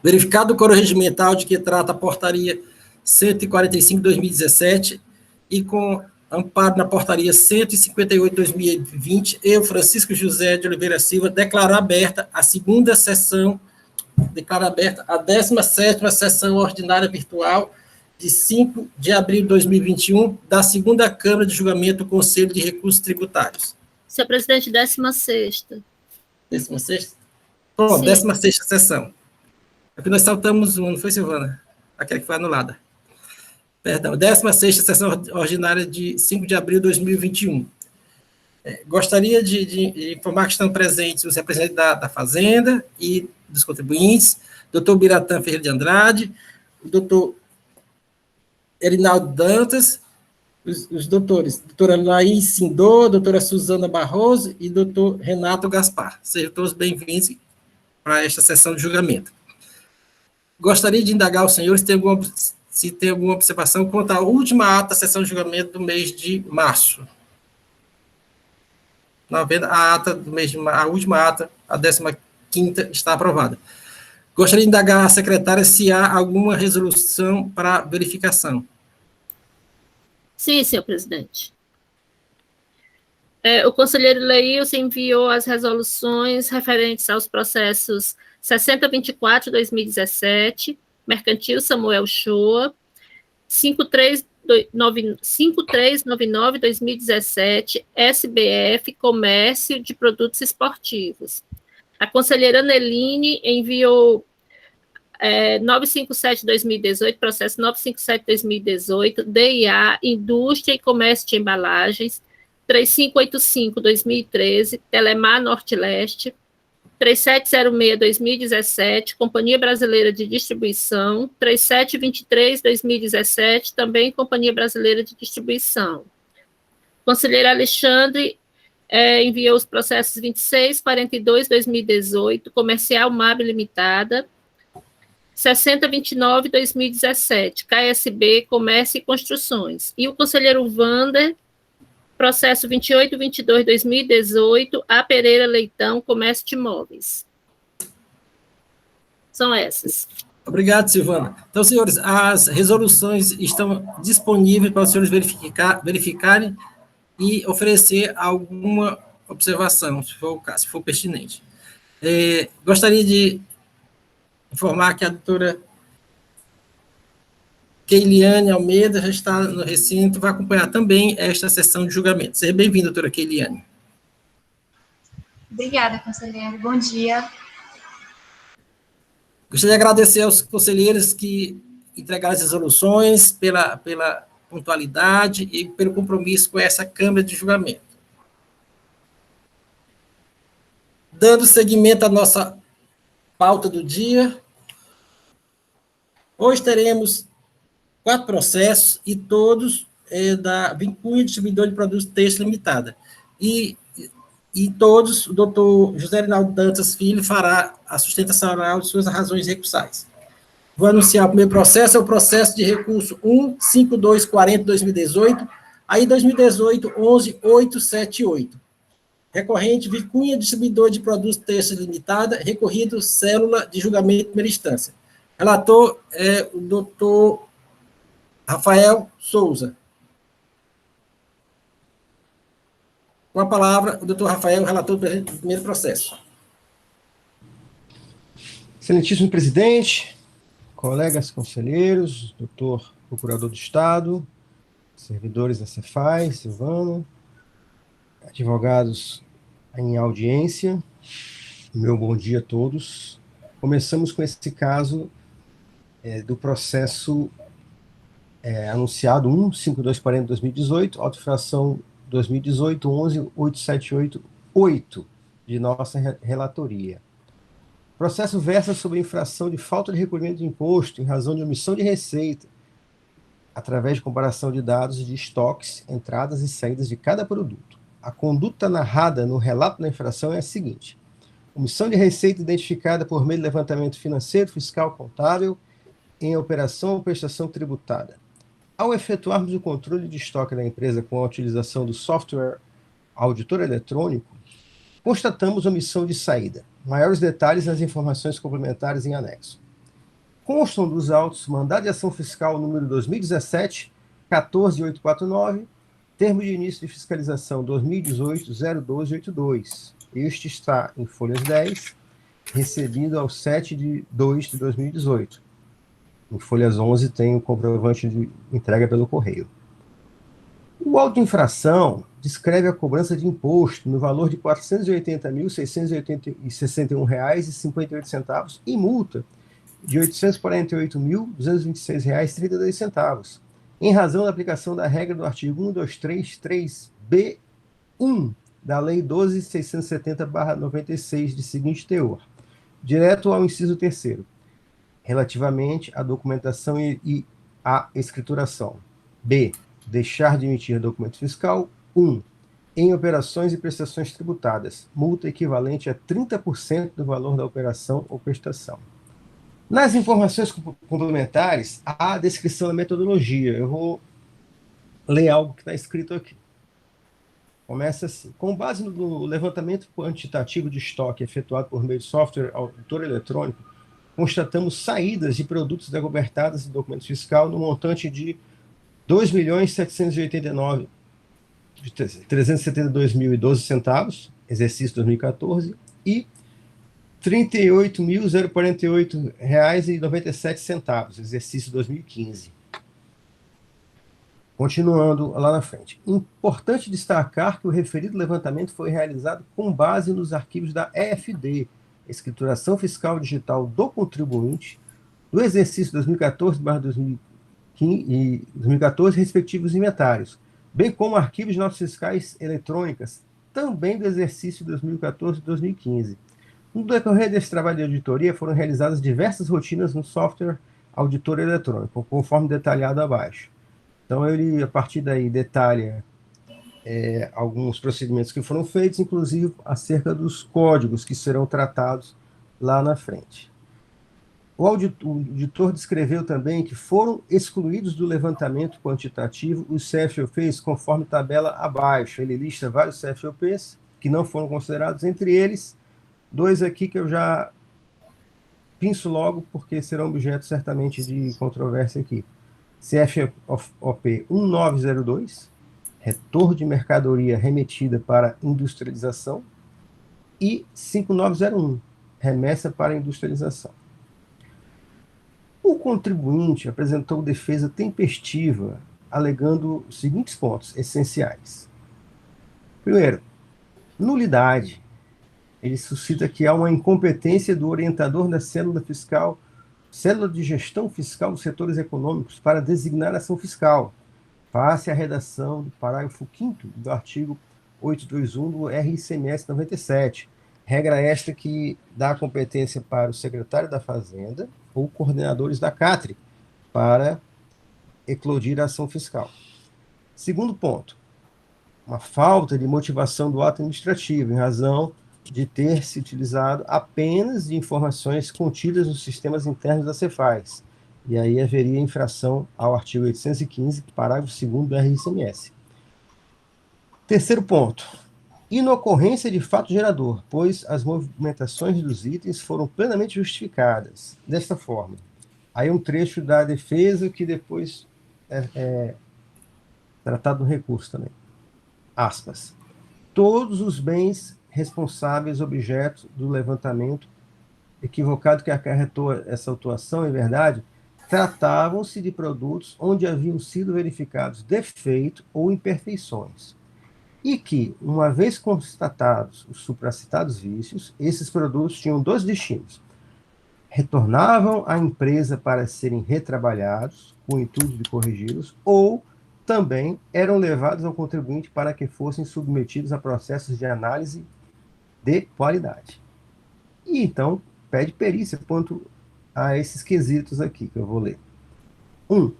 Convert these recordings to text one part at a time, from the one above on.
Verificado o coro regimental de que trata a portaria 145/2017 e com amparo na portaria 158/2020, eu, Francisco José de Oliveira Silva, declaro aberta a 17ª sessão ordinária virtual de 5 de abril de 2021 da segunda Câmara de Julgamento do Conselho de Recursos Tributários. Senhor presidente, 16ª. 16ª? Pronto, 16ª sessão. É que nós saltamos uma, não foi, Silvana? Aquela que foi anulada. Perdão, 16ª sessão ordinária de 5 de abril de 2021. Gostaria de informar que estão presentes os representantes da Fazenda e dos contribuintes, doutor Biratã Ferreira de Andrade, o doutor Erinaldo Dantas, os doutores, doutora Laís Sindô, doutora Suzana Barroso e doutor Renato Gaspar. Sejam todos bem-vindos para esta sessão de julgamento. Gostaria de indagar aos senhores se tem alguma observação quanto à última ata da sessão de julgamento do mês de março. Não havendo a ata do mês de março, a última ata, a 15ª, está aprovada. Gostaria de indagar à secretária se há alguma resolução para verificação. Sim, senhor presidente. O conselheiro Leilson enviou as resoluções referentes aos processos 6024/2017, Mercantil Samuel Shoa, 5399/2017, SBF, Comércio de Produtos Esportivos. A conselheira Neline enviou 957/2018, processo 957/2018, DIA, Indústria e Comércio de Embalagens, 3585/2013, Telemar Norte-Leste, 3706/2017, Companhia Brasileira de Distribuição, 3723/2017, também Companhia Brasileira de Distribuição. Conselheiro Alexandre enviou os processos 2642/2018, Comercial MAB Limitada, 6029/2017, KSB, Comércio e Construções. E o conselheiro Wander, processo 2822/2018, A Pereira Leitão, Comércio de Imóveis. São essas. Obrigado, Silvana. Então, senhores, as resoluções estão disponíveis para os senhores verificarem e oferecer alguma observação, se for o caso, se for pertinente. Gostaria de informar que a doutora Keiliane Almeida já está no recinto, vai acompanhar também esta sessão de julgamento. Seja bem-vinda, doutora Keiliane. Obrigada, conselheiro. Bom dia. Gostaria de agradecer aos conselheiros que entregaram as resoluções, pela pontualidade e pelo compromisso com essa Câmara de Julgamento. Dando seguimento à nossa pauta do dia, hoje teremos 4 processos e todos da Vincunha Distribuidor de Produtos Têxteis Limitada. E todos, o doutor José Rinaldo Dantas Filho fará a sustentação oral de suas razões recursais. Vou anunciar o primeiro processo, é o processo de recurso 15240/2018, aí 2018 11878. Recorrente, Vicunha Distribuidor de Produtos Têxteis Limitada, recorrido célula de julgamento de primeira instância. Relator é o doutor Rafael Souza. Com a palavra, o doutor Rafael, relator do primeiro processo. Excelentíssimo presidente, colegas conselheiros, doutor procurador do Estado, servidores da Cefaz, Silvana, advogados em audiência, meu bom dia a todos. Começamos com esse caso do processo anunciado 15240/2018, autoinfração 2018 118788 de nossa relatoria. O processo versa sobre infração de falta de recolhimento de imposto em razão de omissão de receita, através de comparação de dados de estoques, entradas e saídas de cada produto. A conduta narrada no relato da infração é a seguinte: omissão de receita identificada por meio de levantamento financeiro, fiscal, contábil, em operação ou prestação tributada. Ao efetuarmos o controle de estoque da empresa com a utilização do software auditor eletrônico, constatamos omissão de saída. Maiores detalhes nas informações complementares em anexo. constam dos autos mandado de ação fiscal número 2017-14849, termo de início de fiscalização 2018-01282. Este está em folhas 10, recebido ao 7/2/2018. Em folhas 11 tem o comprovante de entrega pelo correio. O auto de infração descreve a cobrança de imposto no valor de R$ 480.661,58 e multa de R$ 848.226,32, em razão da aplicação da regra do artigo 1233b(1) da Lei 12.670/96, de seguinte teor. Direto ao inciso 3º, relativamente à documentação e à escrituração. B. Deixar de emitir documento fiscal. 1. Em operações e prestações tributadas, multa equivalente a 30% do valor da operação ou prestação. Nas informações complementares, há a descrição da metodologia. Eu vou ler algo que está escrito aqui. Começa assim. Com base no levantamento quantitativo de estoque efetuado por meio de software auditor eletrônico, constatamos saídas de produtos acobertados de documento fiscal no montante de R$ 2.772.372,12, exercício 2014, e R$ 38.048,97, exercício 2015. Continuando lá na frente. Importante destacar que o referido levantamento foi realizado com base nos arquivos da EFD, Escrituração Fiscal Digital do Contribuinte, do exercício 2014, respectivos inventários, bem como arquivos de notas fiscais eletrônicas, também do exercício 2014 e 2015. No decorrer desse trabalho de auditoria, foram realizadas diversas rotinas no software auditor eletrônico, conforme detalhado abaixo. Então, ele, a partir daí, detalha alguns procedimentos que foram feitos, inclusive acerca dos códigos que serão tratados lá na frente. O auditor descreveu também que foram excluídos do levantamento quantitativo os CFOPs conforme tabela abaixo. Ele lista vários CFOPs que não foram considerados, entre eles, 2 aqui que eu já pinço logo, porque serão objeto certamente de controvérsia aqui. CFOP 1902, retorno de mercadoria remetida para industrialização, e 5901, remessa para industrialização. O contribuinte apresentou defesa tempestiva, alegando os seguintes pontos essenciais. Primeiro, nulidade. Ele suscita que há uma incompetência do orientador da célula fiscal, célula de gestão fiscal dos setores econômicos, para designar ação fiscal, face à redação do parágrafo 5º do artigo 821 do RICMS 97, regra esta que dá competência para o secretário da Fazenda ou coordenadores da CATRI para eclodir a ação fiscal. Segundo ponto, uma falta de motivação do ato administrativo, em razão de ter se utilizado apenas de informações contidas nos sistemas internos da Cefaz. E aí haveria infração ao artigo 815, parágrafo 2º do RICMS. Terceiro ponto, inocorrência de fato gerador, pois as movimentações dos itens foram plenamente justificadas. Desta forma, aí um trecho da defesa que depois é tratado no recurso também. Aspas. Todos os bens responsáveis objeto do levantamento equivocado que acarretou essa autuação, em verdade, tratavam-se de produtos onde haviam sido verificados defeitos ou imperfeições, e que, uma vez constatados os supracitados vícios, esses produtos tinham 2 destinos. Retornavam à empresa para serem retrabalhados, com o intuito de corrigi-los, ou também eram levados ao contribuinte para que fossem submetidos a processos de análise de qualidade. E então, pede perícia quanto a esses quesitos aqui, que eu vou ler. 1.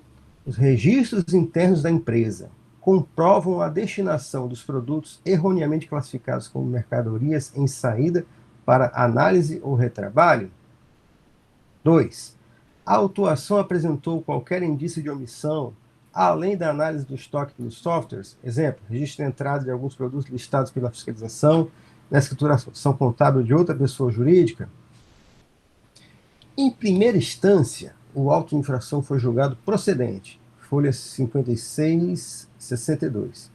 Os registros internos da empresa comprovam a destinação dos produtos erroneamente classificados como mercadorias em saída para análise ou retrabalho. 2. A autuação apresentou qualquer indício de omissão, além da análise do estoque dos softwares, exemplo, registro de entrada de alguns produtos listados pela fiscalização, na escrituração contábil de outra pessoa jurídica. Em primeira instância, o auto de infração foi julgado procedente, folha 56, 62,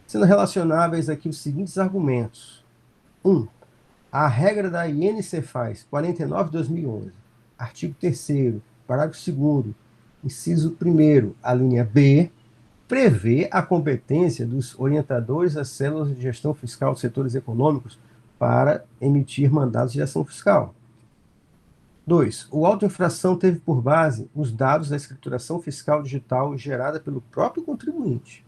sendo relacionáveis aqui os seguintes argumentos. 1. A regra da INCFAS 49/2011, artigo 3º, parágrafo 2º, inciso 1º, a linha B, prevê a competência dos orientadores das células de gestão fiscal dos setores econômicos para emitir mandados de ação fiscal. 2. O auto de infração teve por base os dados da escrituração fiscal digital gerada pelo próprio contribuinte.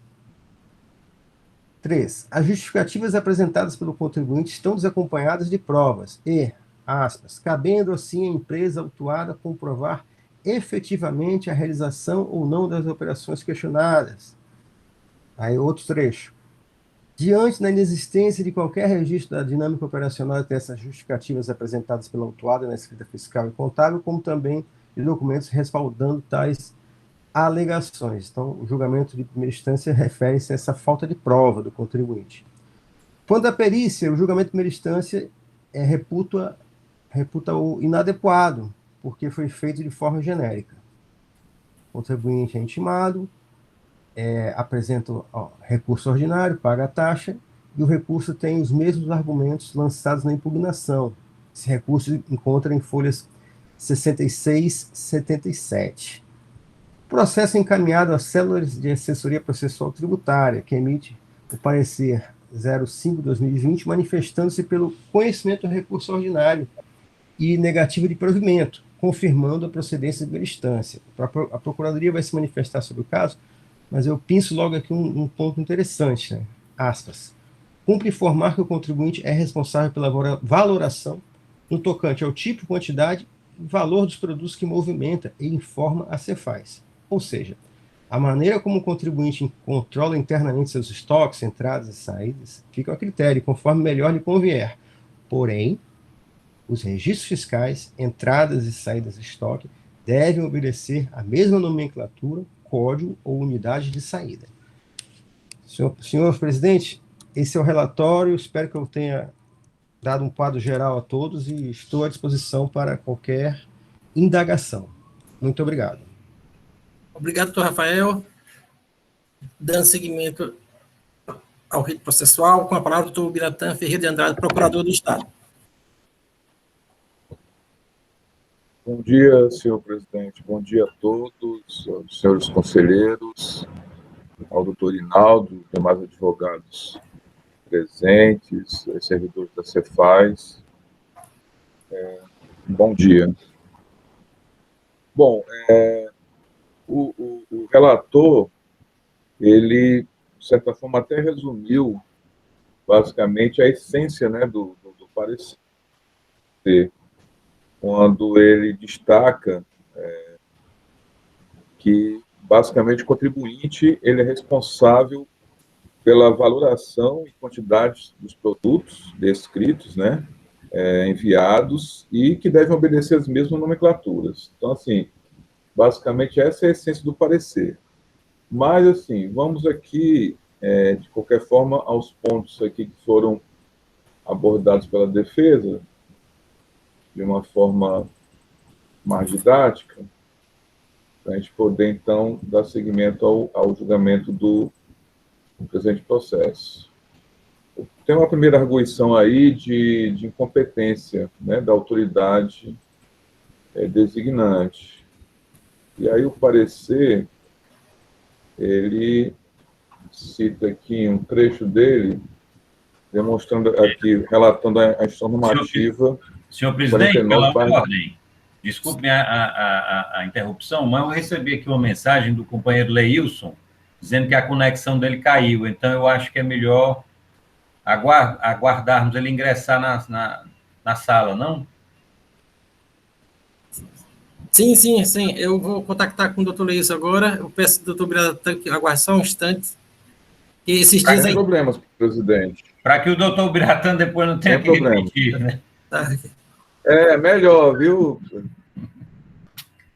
3. As justificativas apresentadas pelo contribuinte estão desacompanhadas de provas e, aspas, cabendo assim a empresa autuada comprovar efetivamente a realização ou não das operações questionadas. Aí outro trecho. Diante da inexistência de qualquer registro da dinâmica operacional dessas justificativas apresentadas pela autuada na escrita fiscal e contábil, como também de documentos respaldando tais alegações. Então, o julgamento de primeira instância refere-se a essa falta de prova do contribuinte. Quanto à perícia, o julgamento de primeira instância reputa o inadequado, porque foi feito de forma genérica. O contribuinte é intimado, apresenta recurso ordinário, paga a taxa, e o recurso tem os mesmos argumentos lançados na impugnação. Esse recurso encontra em folhas 66 e 77. Processo encaminhado às células de assessoria processual tributária, que emite o parecer 05/2020, manifestando-se pelo conhecimento do recurso ordinário e negativa de provimento, confirmando a procedência de primeira instância. A Procuradoria vai se manifestar sobre o caso, mas eu pinço logo aqui um ponto interessante, né? Aspas. Cumpre informar que o contribuinte é responsável pela valoração no tocante ao tipo, quantidade e valor dos produtos que movimenta e informa a Cefaz. Ou seja, a maneira como o contribuinte controla internamente seus estoques, entradas e saídas, fica a critério, conforme melhor lhe convier. Porém, os registros fiscais, entradas e saídas de estoque, devem obedecer à mesma nomenclatura, código ou unidade de saída. Senhor presidente, esse é o relatório, espero que eu tenha dado um quadro geral a todos e estou à disposição para qualquer indagação. Muito obrigado. Obrigado, doutor Rafael. Dando seguimento ao rito processual, com a palavra o doutor Biratã Ferreira de Andrade, procurador do Estado. Bom dia, senhor presidente. Bom dia a todos, aos senhores conselheiros, ao doutor Inaldo, demais advogados presentes, servidores da Cefaz. Bom dia. Bom, o relator, ele, de certa forma, até resumiu, basicamente, a essência, né, do parecer, quando ele destaca que, basicamente, o contribuinte ele é responsável pela valoração e quantidade dos produtos descritos, né, enviados, e que devem obedecer as mesmas nomenclaturas. Então, assim, basicamente, essa é a essência do parecer. Mas, assim, vamos aqui, de qualquer forma, aos pontos aqui que foram abordados pela defesa, de uma forma mais didática, para a gente poder, então, dar seguimento ao julgamento do presente processo. Tem uma primeira arguição aí de incompetência, né, da autoridade designante. E aí o parecer, ele cita aqui um trecho dele, demonstrando aqui, relatando a instrução normativa. Senhor presidente, pela ordem, desculpe a interrupção, mas eu recebi aqui uma mensagem do companheiro Leilson, dizendo que a conexão dele caiu, então eu acho que é melhor aguardarmos ele ingressar na sala, não? Sim. Eu vou contactar com o doutor Leilson agora. Eu peço ao doutor Biratã que aguarde só um instante. E esses dias Sem aí... problemas, presidente. Para que o doutor Biratã depois não tenha que repetir, né? Tá. Melhor, viu?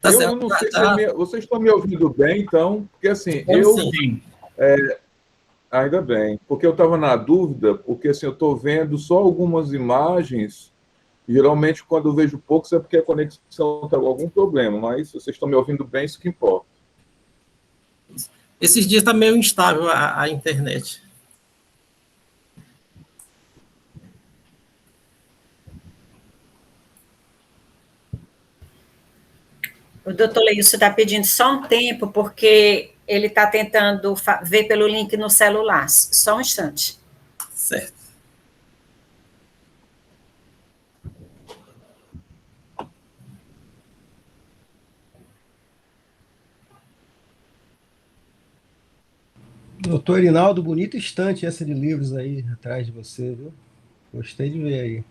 Tá eu certo. não sei se vocês estão me ouvindo bem, então, porque assim, Sim. Ainda bem, porque eu estava na dúvida, porque assim, eu estou vendo só algumas imagens Geralmente, quando eu vejo poucos, é porque a conexão está com algum problema, mas se vocês estão me ouvindo bem, isso que importa. Esses dias está meio instável a internet. O doutor Leilson está pedindo só um tempo, porque ele está tentando ver pelo link no celular. Só um instante. Certo. Doutor Irinaldo, bonita estante essa de livros aí atrás de você, viu? Gostei de ver aí.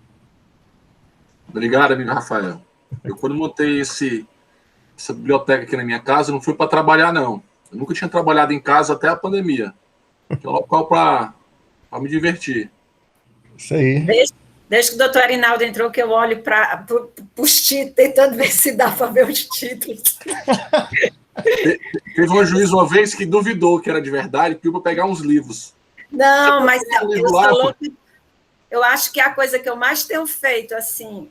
Obrigado, amigo Rafael. Eu, quando montei essa biblioteca aqui na minha casa, não fui para trabalhar, não. Eu nunca tinha trabalhado em casa até a pandemia. É um local para me divertir. Isso aí. Desde que o doutor Arinaldo entrou, que eu olho para os títulos, tentando ver se dá para ver os títulos. Teve um juiz uma vez que duvidou que era de verdade e pediu para pegar uns livros. Não, mas livro lá, eu acho que a coisa que eu mais tenho feito, assim,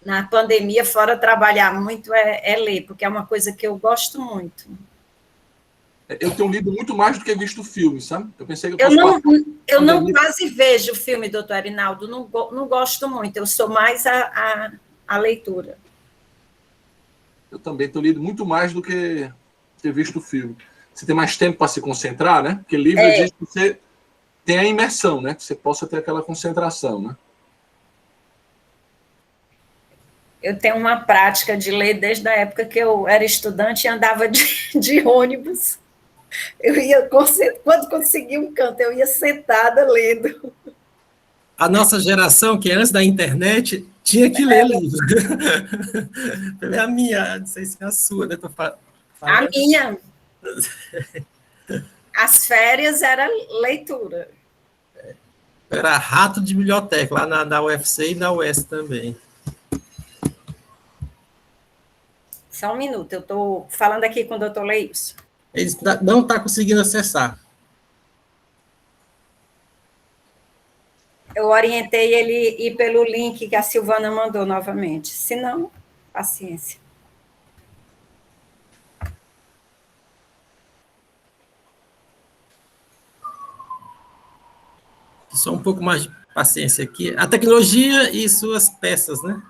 na pandemia, fora trabalhar muito, é ler, porque é uma coisa que eu gosto muito. Eu tenho lido muito mais do que visto filme, sabe? Eu pensei que eu não quase vejo o filme, doutor Arinaldo, não gosto muito, eu sou mais a leitura. Eu também tenho lido muito mais do que ter visto filme. Você tem mais tempo para se concentrar, né? Porque livro exige que você tenha a imersão, né? Que você possa ter aquela concentração, né? Eu tenho uma prática de ler desde a época que eu era estudante e andava de ônibus. Eu ia, quando conseguia um canto, eu ia sentada lendo. A nossa geração, que é antes da internet, tinha que ler livro. É a minha, não sei se é a sua, né? A minha. As férias era leitura. Era rato de biblioteca, lá na UFC e na UES também. Só um minuto, eu estou falando aqui com o doutor Leilson. Ele não está conseguindo acessar. Eu orientei ele ir pelo link que a Silvana mandou novamente. Se não, paciência. Só um pouco mais de paciência aqui. A tecnologia e suas peças, né?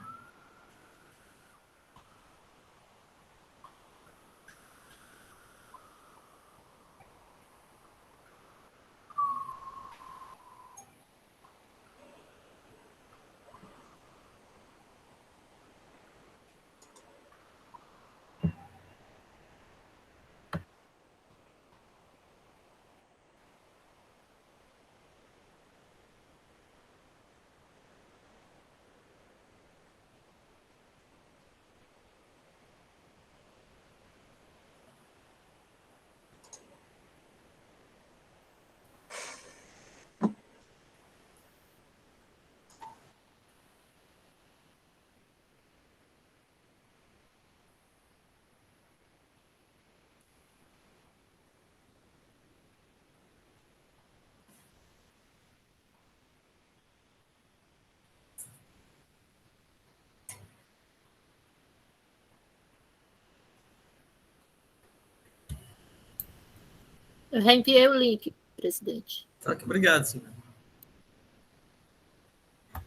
Eu reenviei o link, presidente. Tá, obrigado, Silvana.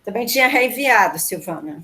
Também tinha reenviado, Silvana.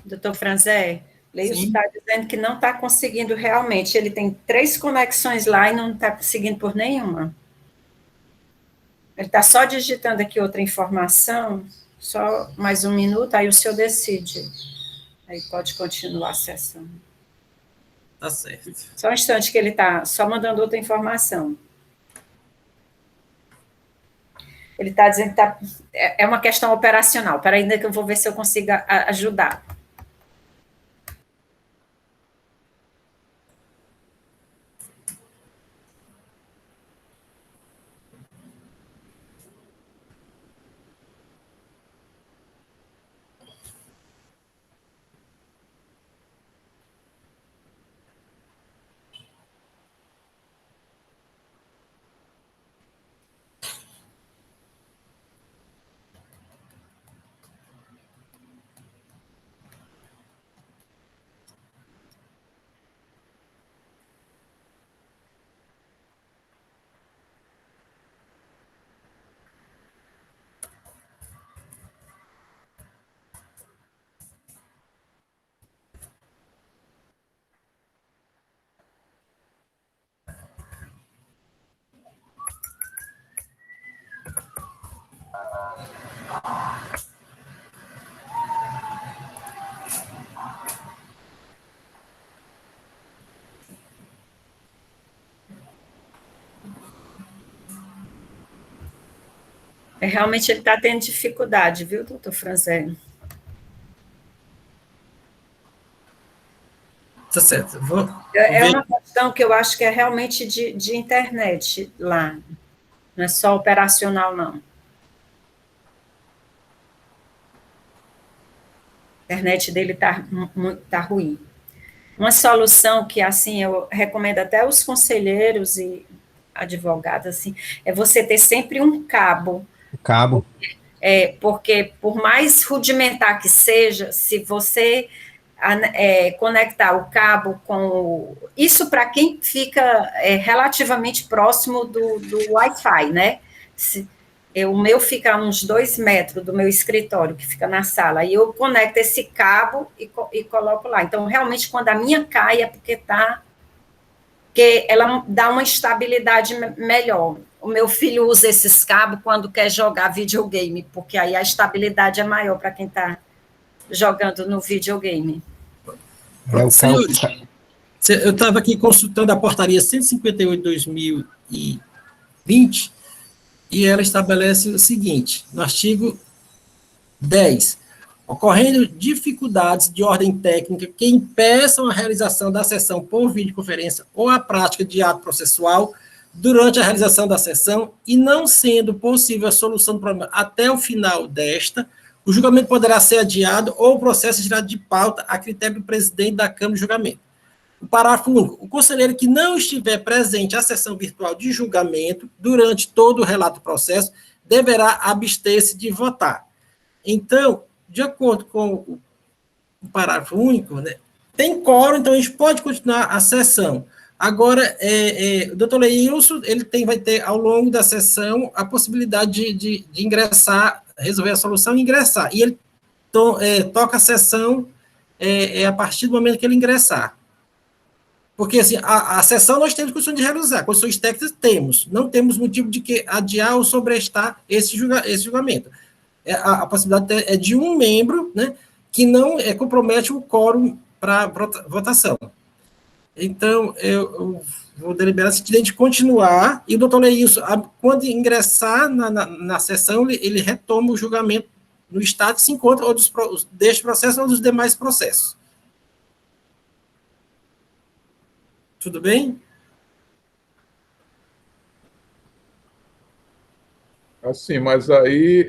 doutor Franzé, Leilson Sim. está dizendo que não está conseguindo realmente. Ele tem 3 conexões lá e não está conseguindo por nenhuma. Ele está só digitando aqui outra informação, só mais 1 minuto, aí o senhor decide. Aí pode continuar a sessão. Tá certo. Só um instante que ele está só mandando outra informação. Ele está dizendo que é uma questão operacional. Para ainda que eu vou ver se eu consigo ajudar. Realmente ele está tendo dificuldade, viu, doutor Franzé? Tá certo. É uma questão que eu acho que é realmente de internet lá. Não é só operacional, não. A internet dele tá ruim. Uma solução que, assim, eu recomendo até aos conselheiros e advogados, assim, é você ter sempre um cabo. Cabo. Porque, por mais rudimentar que seja, se você conectar o cabo com... Isso para quem fica relativamente próximo do Wi-Fi, né? O meu fica a uns 2 metros do meu escritório, que fica na sala, e eu conecto esse cabo e coloco lá. Então, realmente, quando a minha cai, é porque ela dá uma estabilidade melhor. O meu filho usa esses cabos quando quer jogar videogame, porque aí a estabilidade é maior para quem está jogando no videogame. Senhores, eu estava aqui consultando a portaria 158/2020, e ela estabelece o seguinte, no artigo 10, ocorrendo dificuldades de ordem técnica que impeçam a realização da sessão por videoconferência ou a prática de ato processual durante a realização da sessão e não sendo possível a solução do problema até o final desta, o julgamento poderá ser adiado ou o processo tirado de pauta a critério do presidente da Câmara de Julgamento. O parágrafo único. O conselheiro que não estiver presente à sessão virtual de julgamento durante todo o relato do processo deverá abster-se de votar. Então, de acordo com o parágrafo único, né, tem quórum, então a gente pode continuar a sessão. Agora, o doutor Leilson, ele vai ter, ao longo da sessão, a possibilidade de ingressar, resolver a solução e ingressar. E ele toca a sessão a partir do momento que ele ingressar. Porque, assim, a sessão nós temos condições de realizar, condições técnicas temos, não temos motivo de que adiar ou sobrestar esse julgamento. A possibilidade é de um membro, né, que não compromete o quórum para votação. Então, eu vou deliberar no sentido de continuar, e o doutor Leilson, quando ingressar na sessão, ele retoma o julgamento no estado que se encontra, ou deste processo ou dos demais processos. Tudo bem? Assim, mas aí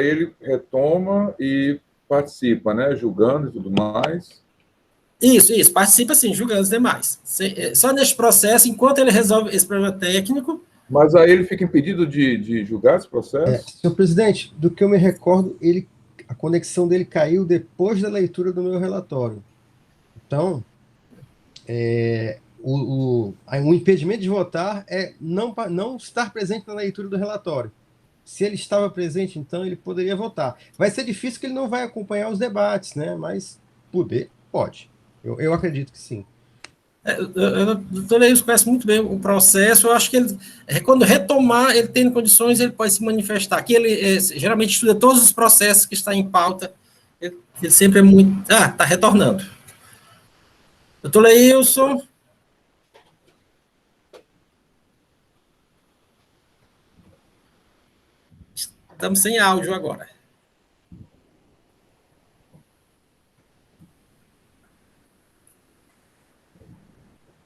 ele retoma e participa, né? Julgando e tudo mais. Isso, participa sim, julgando os demais. Só neste processo, enquanto ele resolve esse problema técnico... Mas aí ele fica impedido de julgar esse processo? Senhor presidente, do que eu me recordo, a conexão dele caiu depois da leitura do meu relatório. Então, o impedimento de votar é não estar presente na leitura do relatório. Se ele estava presente, então ele poderia votar. Vai ser difícil que ele não vai acompanhar os debates, né? Mas poder, pode. Eu acredito que sim. O doutor Leilson conhece muito bem o processo. Eu acho que ele, quando retomar, ele tendo condições, ele pode se manifestar. Aqui ele geralmente estuda todos os processos que estão em pauta. Ele sempre é muito... está retornando. Doutor Leilson. Estamos sem áudio agora.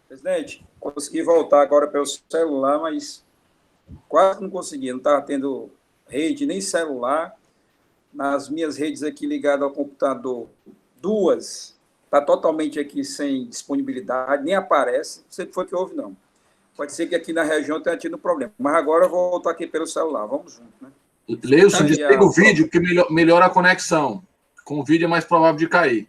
Presidente, consegui voltar agora pelo celular, mas quase não consegui. Não estava tendo rede nem celular. Nas minhas redes aqui ligadas ao computador, 2, está totalmente aqui sem disponibilidade, nem aparece. Não sei o que foi que houve, não. Pode ser que aqui na região tenha tido problema. Mas agora eu vou voltar aqui pelo celular. Vamos junto, né? Leilson, desliga o vídeo, que melhora a conexão. Com o vídeo é mais provável de cair.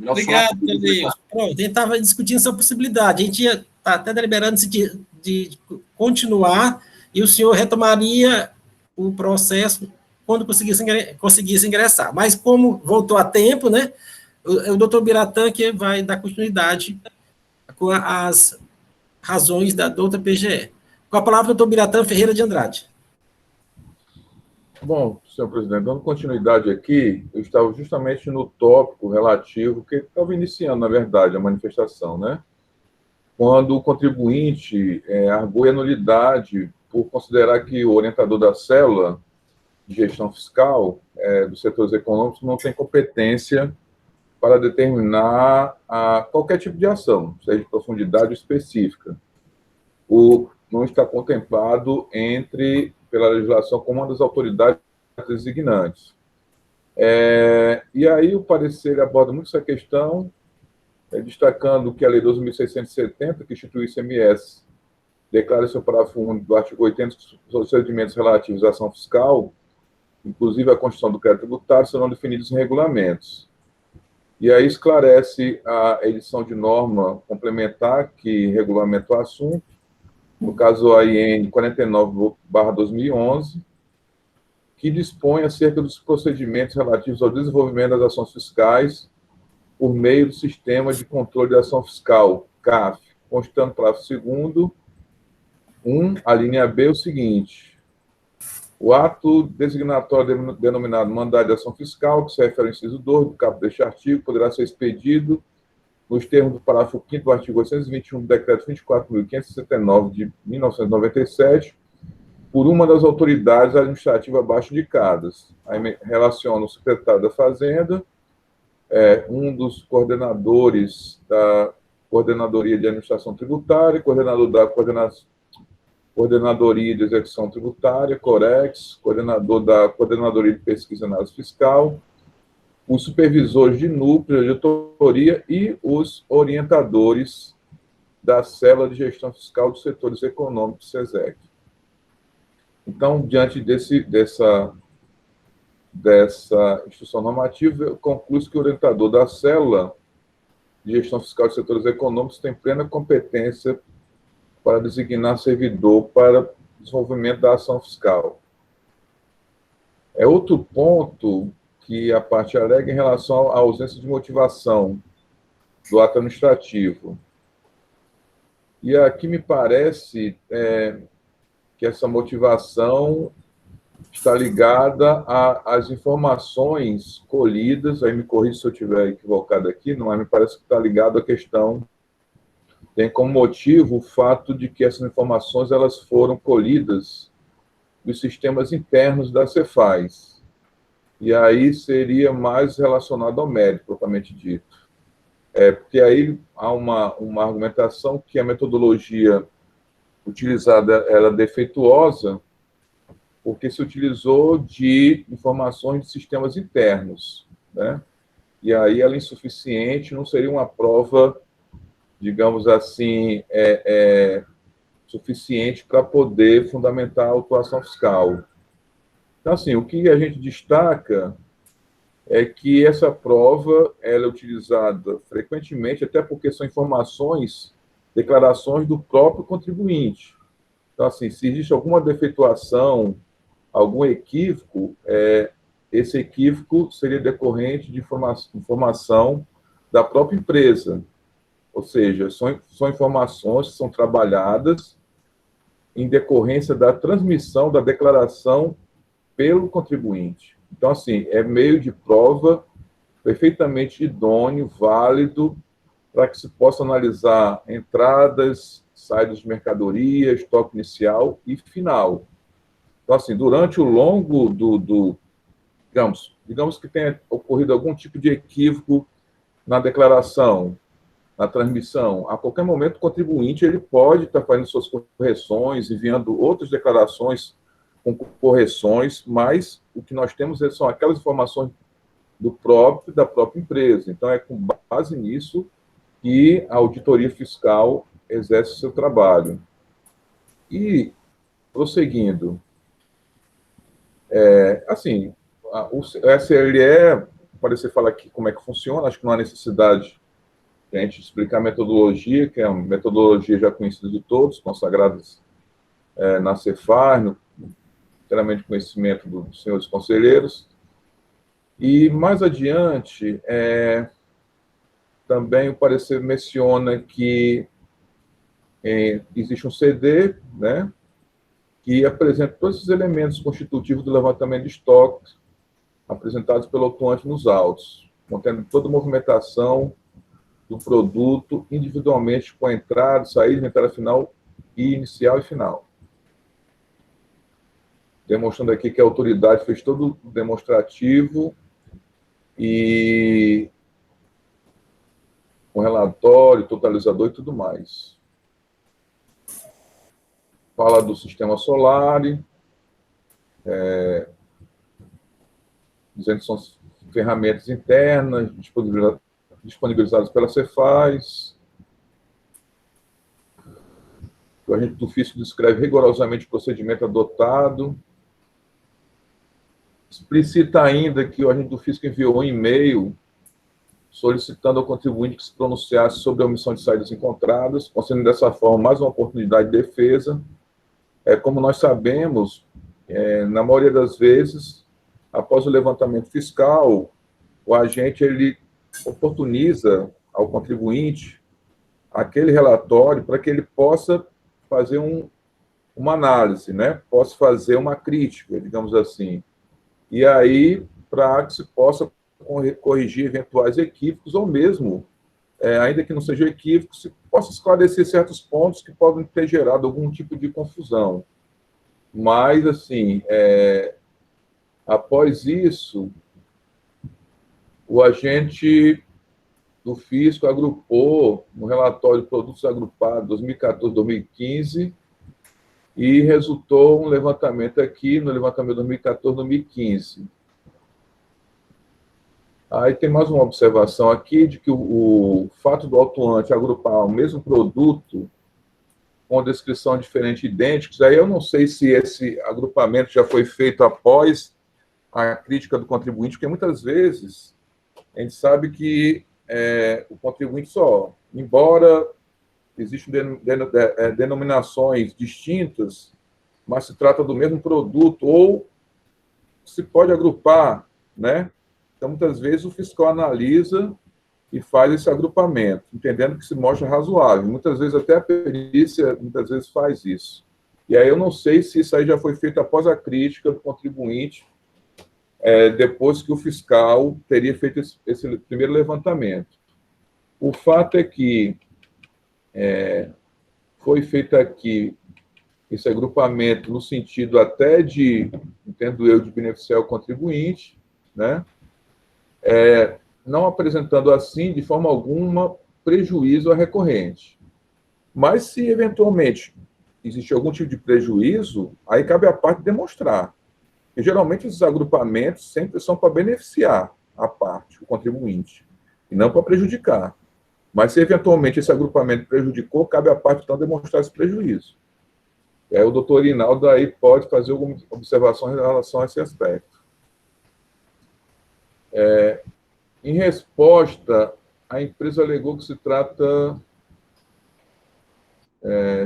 Obrigado, Leilson. Pronto, a gente estava discutindo essa possibilidade. A gente está até deliberando-se de continuar e o senhor retomaria o processo quando conseguisse ingressar. Mas como voltou a tempo, né, o doutor Biratã que vai dar continuidade com as razões da doutora PGE. Com a palavra, doutor Biratã Ferreira de Andrade. Bom, senhor presidente, dando continuidade aqui, eu estava justamente no tópico relativo, que estava iniciando, na verdade, a manifestação, né? Quando o contribuinte argui a nulidade por considerar que o orientador da célula de gestão fiscal dos setores econômicos não tem competência para determinar qualquer tipo de ação, seja de profundidade específica. Não está contemplado pela legislação como uma das autoridades designantes. E aí o parecer aborda muito essa questão, destacando que a Lei 12.670, que institui o ICMS, declara seu parágrafo único do artigo 80 que os procedimentos relativos à ação fiscal, inclusive a constituição do crédito tributário, serão definidos em regulamentos. E aí esclarece a edição de norma complementar que regulamenta o assunto, no caso a IN 49/2011, que dispõe acerca dos procedimentos relativos ao desenvolvimento das ações fiscais por meio do Sistema de Controle de Ação Fiscal, CAF, constando parágrafo 2º, 1, a linha B, o seguinte: o ato designatório denominado mandado de ação fiscal, que se refere ao inciso 2 do caput deste artigo, poderá ser expedido nos termos do parágrafo 5º do artigo 821 do Decreto 24.569 de 1997, por uma das autoridades administrativas abaixo indicadas. Aí relaciona o secretário da Fazenda, um dos coordenadores da Coordenadoria de Administração Tributária, coordenador da Coordenadoria de Execução Tributária, COREX, coordenador da Coordenadoria de Pesquisa e Análise Fiscal, os supervisores de núcleo de auditoria e os orientadores da célula de gestão fiscal dos setores econômicos SESEC. Então, diante dessa instrução normativa, conclui-se que o orientador da célula de gestão fiscal dos setores econômicos tem plena competência para designar servidor para desenvolvimento da ação fiscal. Outro ponto que a parte alega em relação à ausência de motivação do ato administrativo. E aqui me parece que essa motivação está ligada às informações colhidas, aí me corrija se eu estiver equivocado aqui, mas me parece que está ligado à questão, tem como motivo o fato de que essas informações elas foram colhidas dos sistemas internos da Cefaz. E aí seria mais relacionado ao mérito, propriamente dito. Porque aí há uma argumentação que a metodologia utilizada era defeituosa, porque se utilizou de informações de sistemas internos, né? E aí ela é insuficiente, não seria uma prova, digamos assim, suficiente para poder fundamentar a autuação fiscal. Então, assim, o que a gente destaca é que essa prova ela é utilizada frequentemente, até porque são informações, declarações do próprio contribuinte. Então, assim, se existe alguma defeituação algum equívoco, esse equívoco seria decorrente de informação da própria empresa. Ou seja, são informações que são trabalhadas em decorrência da transmissão da declaração pelo contribuinte. Então, assim, é meio de prova perfeitamente idôneo, válido, para que se possa analisar entradas, saídas de mercadoria, estoque inicial e final. Então, assim, durante o longo digamos que tenha ocorrido algum tipo de equívoco na declaração, na transmissão, a qualquer momento o contribuinte ele pode estar fazendo suas correções, enviando outras declarações com correções, mas o que nós temos são aquelas informações da própria empresa. Então, é com base nisso que a auditoria fiscal exerce o seu trabalho. E, prosseguindo, assim, o SLE, parecer falar aqui como é que funciona, acho que não há necessidade de a gente explicar a metodologia, que é uma metodologia já conhecida de todos, consagrada na Cefar, inteiramente conhecimento dos senhores conselheiros. E, mais adiante, também o parecer menciona que existe um CD, né, que apresenta todos esses elementos constitutivos do levantamento de estoques apresentados pelo autuante nos autos, contendo toda a movimentação do produto individualmente com a entrada, saída, inventário final, e inicial e final. Demonstrando aqui que a autoridade fez todo o demonstrativo e com relatório, totalizador e tudo mais. Fala do sistema solar, dizendo que são ferramentas internas disponibilizadas pela Cefaz. O agente do fisco descreve rigorosamente o procedimento adotado. Explicita ainda que o agente do fisco enviou um e-mail solicitando ao contribuinte que se pronunciasse sobre a omissão de saídas encontradas, concedendo dessa forma mais uma oportunidade de defesa. Como nós sabemos, na maioria das vezes, após o levantamento fiscal, o agente ele oportuniza ao contribuinte aquele relatório para que ele possa fazer uma análise, né? Possa fazer uma crítica, digamos assim. E aí, para que se possa corrigir eventuais equívocos, ou mesmo, ainda que não seja equívoco, se possa esclarecer certos pontos que podem ter gerado algum tipo de confusão. Mas, assim, após isso, o agente do fisco agrupou no relatório Produtos Agrupados 2014-2015 e resultou um levantamento aqui, no levantamento 2014-2015. Aí tem mais uma observação aqui de que o fato do autuante agrupar o mesmo produto com descrição diferente idênticos, aí eu não sei se esse agrupamento já foi feito após a crítica do contribuinte, porque muitas vezes a gente sabe que o contribuinte só, embora existam denominações distintas, mas se trata do mesmo produto, ou se pode agrupar, né? Então, muitas vezes, o fiscal analisa e faz esse agrupamento, entendendo que se mostra razoável. Muitas vezes, até a perícia, muitas vezes, faz isso. E aí eu não sei se isso aí já foi feito após a crítica do contribuinte, depois que o fiscal teria feito esse primeiro levantamento. O fato é que foi feito aqui esse agrupamento no sentido até de, entendo eu, de beneficiar o contribuinte, né? Não apresentando assim, de forma alguma, prejuízo à recorrente. Mas se, eventualmente, existe algum tipo de prejuízo, aí cabe à parte demonstrar. E, geralmente, esses agrupamentos sempre são para beneficiar a parte, o contribuinte, e não para prejudicar. Mas, se, eventualmente, esse agrupamento prejudicou, cabe à parte, então, demonstrar esse prejuízo. E aí, o doutor Irinaldo aí pode fazer alguma observação em relação a esse aspecto. Em resposta, a empresa alegou que se trata...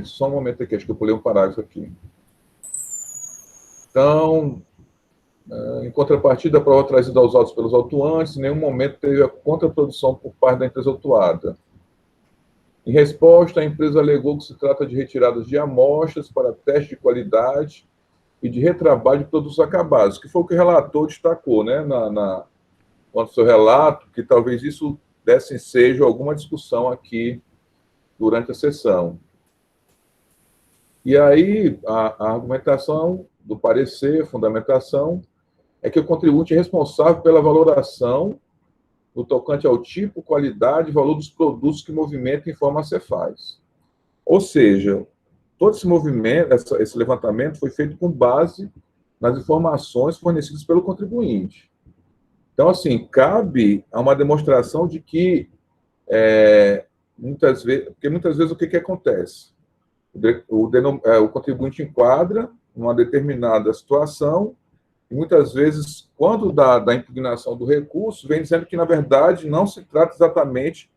só um momento aqui, acho que eu pulei um parágrafo aqui. Então, em contrapartida, a prova trazida aos autos pelos autuantes, em nenhum momento teve a contraprodução por parte da empresa autuada. Em resposta, a empresa alegou que se trata de retiradas de amostras para teste de qualidade e de retrabalho de produtos acabados, que foi o que o relator destacou, né, no seu relato, que talvez isso desse ensejo a alguma discussão aqui durante a sessão. E aí, a argumentação do parecer, a fundamentação, é que o contribuinte é responsável pela valoração no tocante ao tipo, qualidade e valor dos produtos que o movimento informa a Cefaz. Ou seja, todo esse movimento, esse levantamento foi feito com base nas informações fornecidas pelo contribuinte. Então, assim, cabe a uma demonstração de que, muitas vezes o que acontece? O contribuinte enquadra uma determinada situação e, muitas vezes, quando da impugnação do recurso, vem dizendo que, na verdade, não se trata exatamente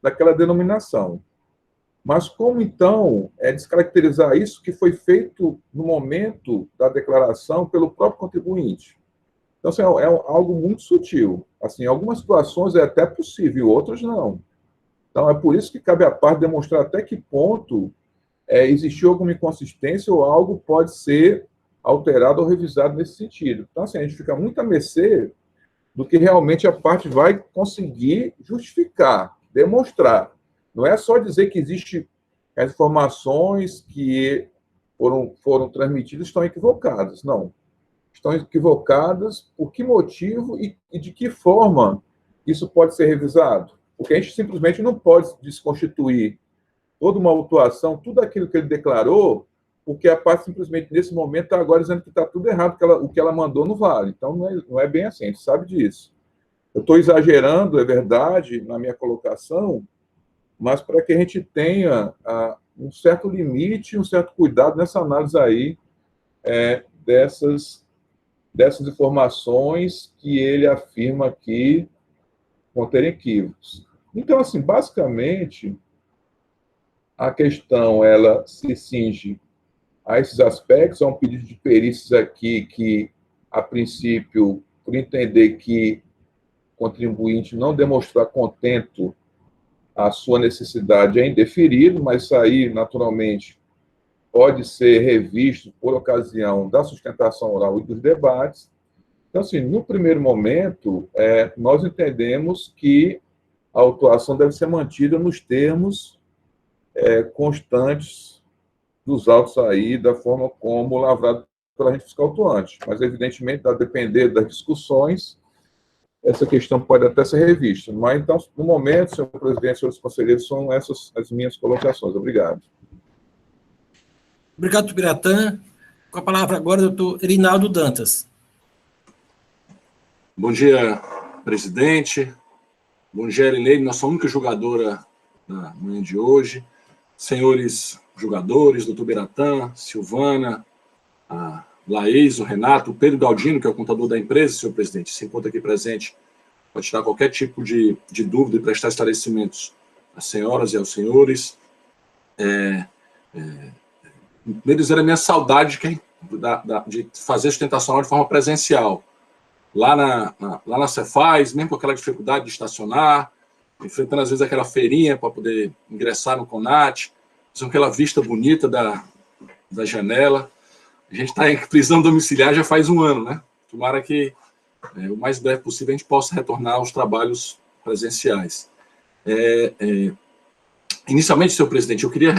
daquela denominação. Mas como, então, descaracterizar isso que foi feito no momento da declaração pelo próprio contribuinte? Então, assim, algo muito sutil. Assim, em algumas situações é até possível, em outras não. Então, é por isso que cabe à parte demonstrar até que ponto existiu alguma inconsistência ou algo pode ser alterado ou revisado nesse sentido. Então, assim, a gente fica muito à mercê do que realmente a parte vai conseguir justificar, demonstrar. Não é só dizer que existem as informações que foram transmitidas estão equivocadas. Não. Estão equivocadas por que motivo e de que forma isso pode ser revisado. Porque a gente simplesmente não pode desconstituir toda uma autuação, tudo aquilo que ele declarou, porque a parte simplesmente, nesse momento, está agora dizendo que está tudo errado, o que ela mandou não vale. Então, não é bem assim, a gente sabe disso. Eu estou exagerando, é verdade, na minha colocação, mas para que a gente tenha um certo limite, um certo cuidado nessa análise aí dessas informações que ele afirma aqui conterem equívocos. Então, assim, basicamente, a questão, ela se cinge a esses aspectos, a um pedido de perícias aqui que, a princípio, por entender que o contribuinte não demonstrou contento a sua necessidade é indeferido, mas isso aí, naturalmente, pode ser revisto por ocasião da sustentação oral e dos debates. Então, assim, no primeiro momento, nós entendemos que a autuação deve ser mantida nos termos constantes dos autos aí, da forma como lavrado pela agente fiscal autuante. Mas, evidentemente, a depender das discussões, essa questão pode até ser revista. Mas, então, no momento, senhor presidente, senhores conselheiros, são essas as minhas colocações. Obrigado. Obrigado, Biratã. Com a palavra agora, doutor Rinaldo Dantas. Bom dia, presidente. Bom dia, Elineide, nossa única julgadora da manhã de hoje. Senhores julgadores, doutor Biratã, Silvana, a Laís, o Renato, o Pedro Galdino, que é o contador da empresa, senhor presidente, se encontra aqui presente para tirar qualquer tipo de dúvida e prestar esclarecimentos às senhoras e aos senhores. Primeiro dizer a minha saudade de fazer sustentação de forma presencial. Lá na Cefaz, mesmo com aquela dificuldade de estacionar, enfrentando às vezes aquela feirinha para poder ingressar no CONAT, com aquela vista bonita da janela. A gente está em prisão domiciliar já faz um ano, né? Tomara que o mais breve possível a gente possa retornar aos trabalhos presenciais. Inicialmente, senhor presidente, eu queria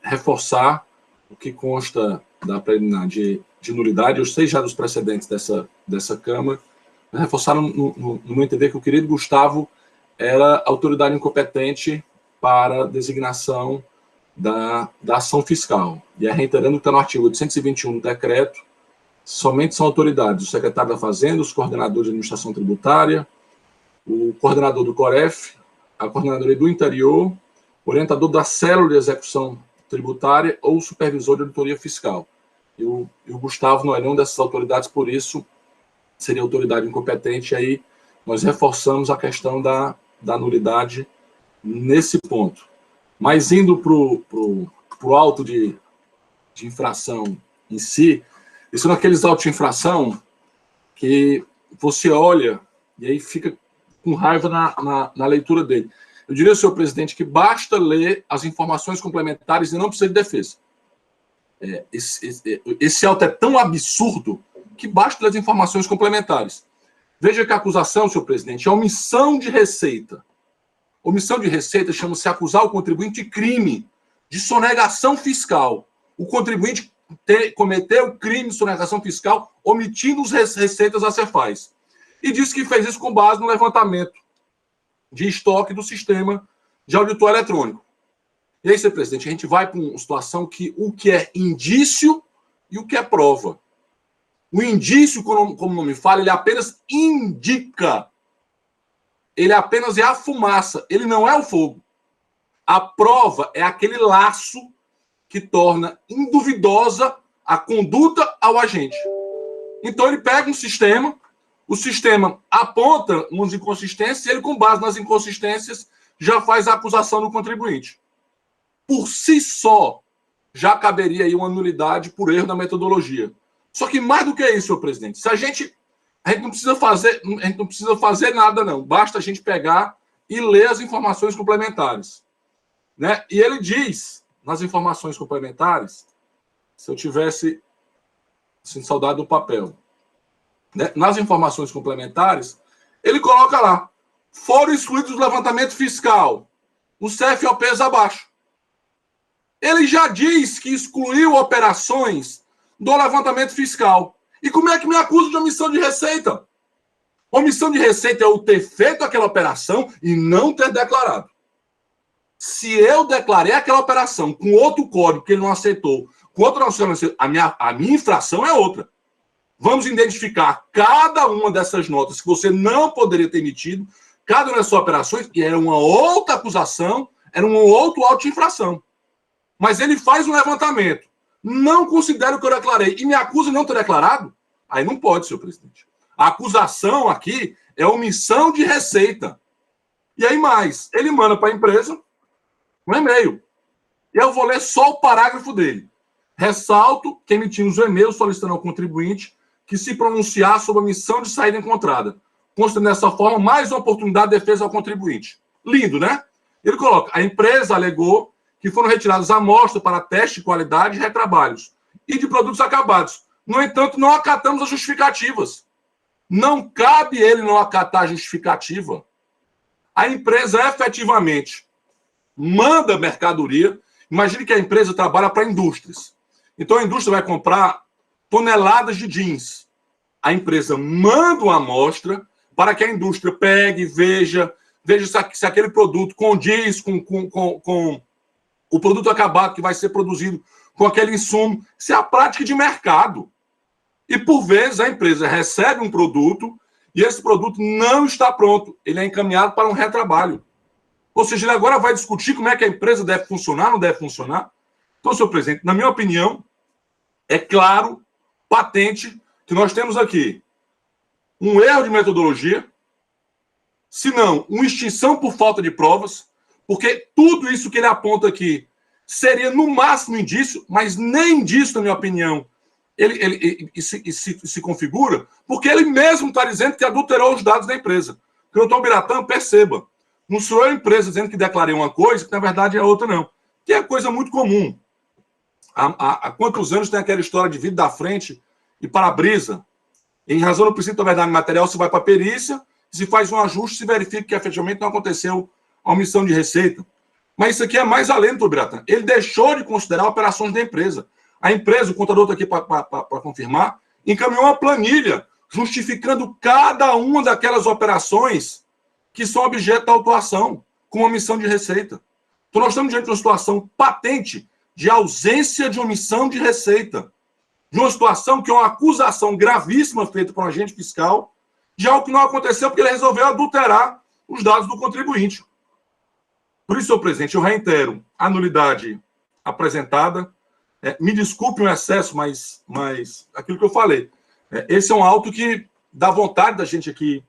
reforçar o que consta da preliminar de nulidade. Eu sei já dos precedentes dessa Câmara, mas reforçar no meu entender que o querido Gustavo era autoridade incompetente para designação da ação fiscal. E reiterando que está no artigo 821 do decreto, somente são autoridades o secretário da Fazenda, os coordenadores de administração tributária, o coordenador do COREF, a coordenadoria do interior, o orientador da célula de execução tributária ou o supervisor de auditoria fiscal. E o Gustavo não é nenhuma dessas autoridades, por isso seria autoridade incompetente, e aí nós reforçamos a questão da nulidade nesse ponto. Mas indo para o auto de infração em si, Esses são aqueles autos de infração que você olha e aí fica com raiva na leitura dele. Eu diria, senhor presidente, que basta ler as informações complementares e não precisa de defesa. Esse auto é tão absurdo que basta ler as informações complementares. Veja que a acusação, senhor presidente, é omissão de receita. Omissão de receita chama-se acusar o contribuinte de crime de sonegação fiscal. O contribuinte cometeu o crime de sonegação fiscal omitindo as receitas a Cefaz. E disse que fez isso com base no levantamento de estoque do sistema de auditor eletrônico. E aí, senhor presidente, a gente vai para uma situação que o que é indício e o que é prova. O indício, como o nome fala, ele apenas indica. Ele apenas é a fumaça, ele não é o fogo. A prova é aquele laço que torna induvidosa a conduta ao agente. Então, ele pega um sistema, o sistema aponta umas inconsistências e ele, com base nas inconsistências, já faz a acusação do contribuinte. Por si só, já caberia aí uma nulidade por erro na metodologia. Só que mais do que isso, senhor presidente, a gente não precisa fazer nada, não. Basta a gente pegar e ler as informações complementares. Né? E ele diz, nas informações complementares, se eu tivesse saudade do papel, né? Nas informações complementares, ele coloca lá, foram excluídos do levantamento fiscal os CFOPs abaixo. Ele já diz que excluiu operações do levantamento fiscal. E como é que me acusa de omissão de receita? Omissão de receita é eu ter feito aquela operação e não ter declarado. Se eu declarei aquela operação com outro código que ele não aceitou, com outra noção, a minha infração é outra. Vamos identificar cada uma dessas notas que você não poderia ter emitido, cada uma dessas operações, e era uma outra acusação, era um outro auto de infração. Mas ele faz um levantamento, não considera o que eu declarei e me acusa de não ter declarado, aí não pode, senhor presidente. A acusação aqui é omissão de receita. E aí mais, ele manda para a empresa um e-mail. E eu vou ler só o parágrafo dele. Ressalto que emitimos o e-mail solicitando ao contribuinte que se pronunciar sobre a omissão de saída encontrada, considerando dessa forma mais uma oportunidade de defesa ao contribuinte. Lindo, né? Ele coloca, a empresa alegou que foram retiradas amostras para teste de qualidade e retrabalhos e de produtos acabados. No entanto, não acatamos as justificativas. Não cabe ele não acatar a justificativa. A empresa efetivamente manda mercadoria. Imagine que a empresa trabalha para indústrias. Então, a indústria vai comprar toneladas de jeans. A empresa manda uma amostra para que a indústria pegue, veja se aquele produto condiz com o produto acabado que vai ser produzido com aquele insumo. Isso é a prática de mercado. E, por vezes, a empresa recebe um produto e esse produto não está pronto. Ele é encaminhado para um retrabalho. Ou seja, ele agora vai discutir como é que a empresa deve funcionar, não deve funcionar. Então, senhor presidente, na minha opinião, é claro, patente, que nós temos aqui um erro de metodologia, se não, uma extinção por falta de provas, porque tudo isso que ele aponta aqui seria, no máximo, indício, mas nem indício, na minha opinião, ele se configura, porque ele mesmo está dizendo que adulterou os dados da empresa. Que o doutor Biratã, perceba, não sou eu a empresa dizendo que declarei uma coisa, que na verdade é outra não. Que é coisa muito comum. Há quantos anos tem aquela história de vidro da frente e para-brisa? Em razão do princípio da verdade material, se vai para a perícia, se faz um ajuste, se verifica que efetivamente não aconteceu a omissão de receita. Mas isso aqui é mais além do Biratã. Ele deixou de considerar operações da empresa. A empresa, o contador está aqui para confirmar, encaminhou uma planilha justificando cada uma daquelas operações que são objeto da autuação, com omissão de receita. Então, nós estamos diante de uma situação patente de ausência de omissão de receita. De uma situação que é uma acusação gravíssima feita por um agente fiscal de algo que não aconteceu porque ele resolveu adulterar os dados do contribuinte. Por isso, senhor presidente, eu reitero a nulidade apresentada. Me desculpe o excesso, mas aquilo que eu falei. Esse é um auto que dá vontade da gente aqui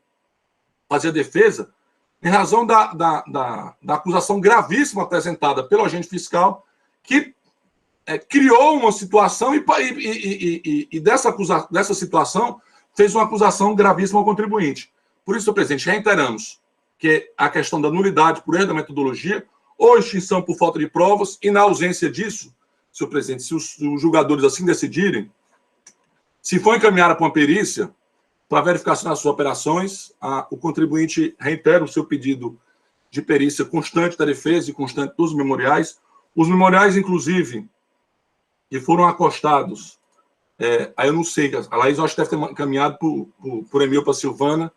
fazer a defesa em razão da acusação gravíssima apresentada pelo agente fiscal, que criou uma situação e dessa situação fez uma acusação gravíssima ao contribuinte. Por isso, senhor presidente, reiteramos que a questão da nulidade por erro da metodologia ou extinção por falta de provas, e na ausência disso, senhor presidente, se os julgadores assim decidirem, se for encaminhada para uma perícia, para verificação das suas operações, o contribuinte reitera o seu pedido de perícia constante da defesa e constante dos memoriais. Os memoriais, inclusive, que foram acostados, aí eu não sei, a Laís eu acho que deve ter encaminhado por e-mail para a Silvana,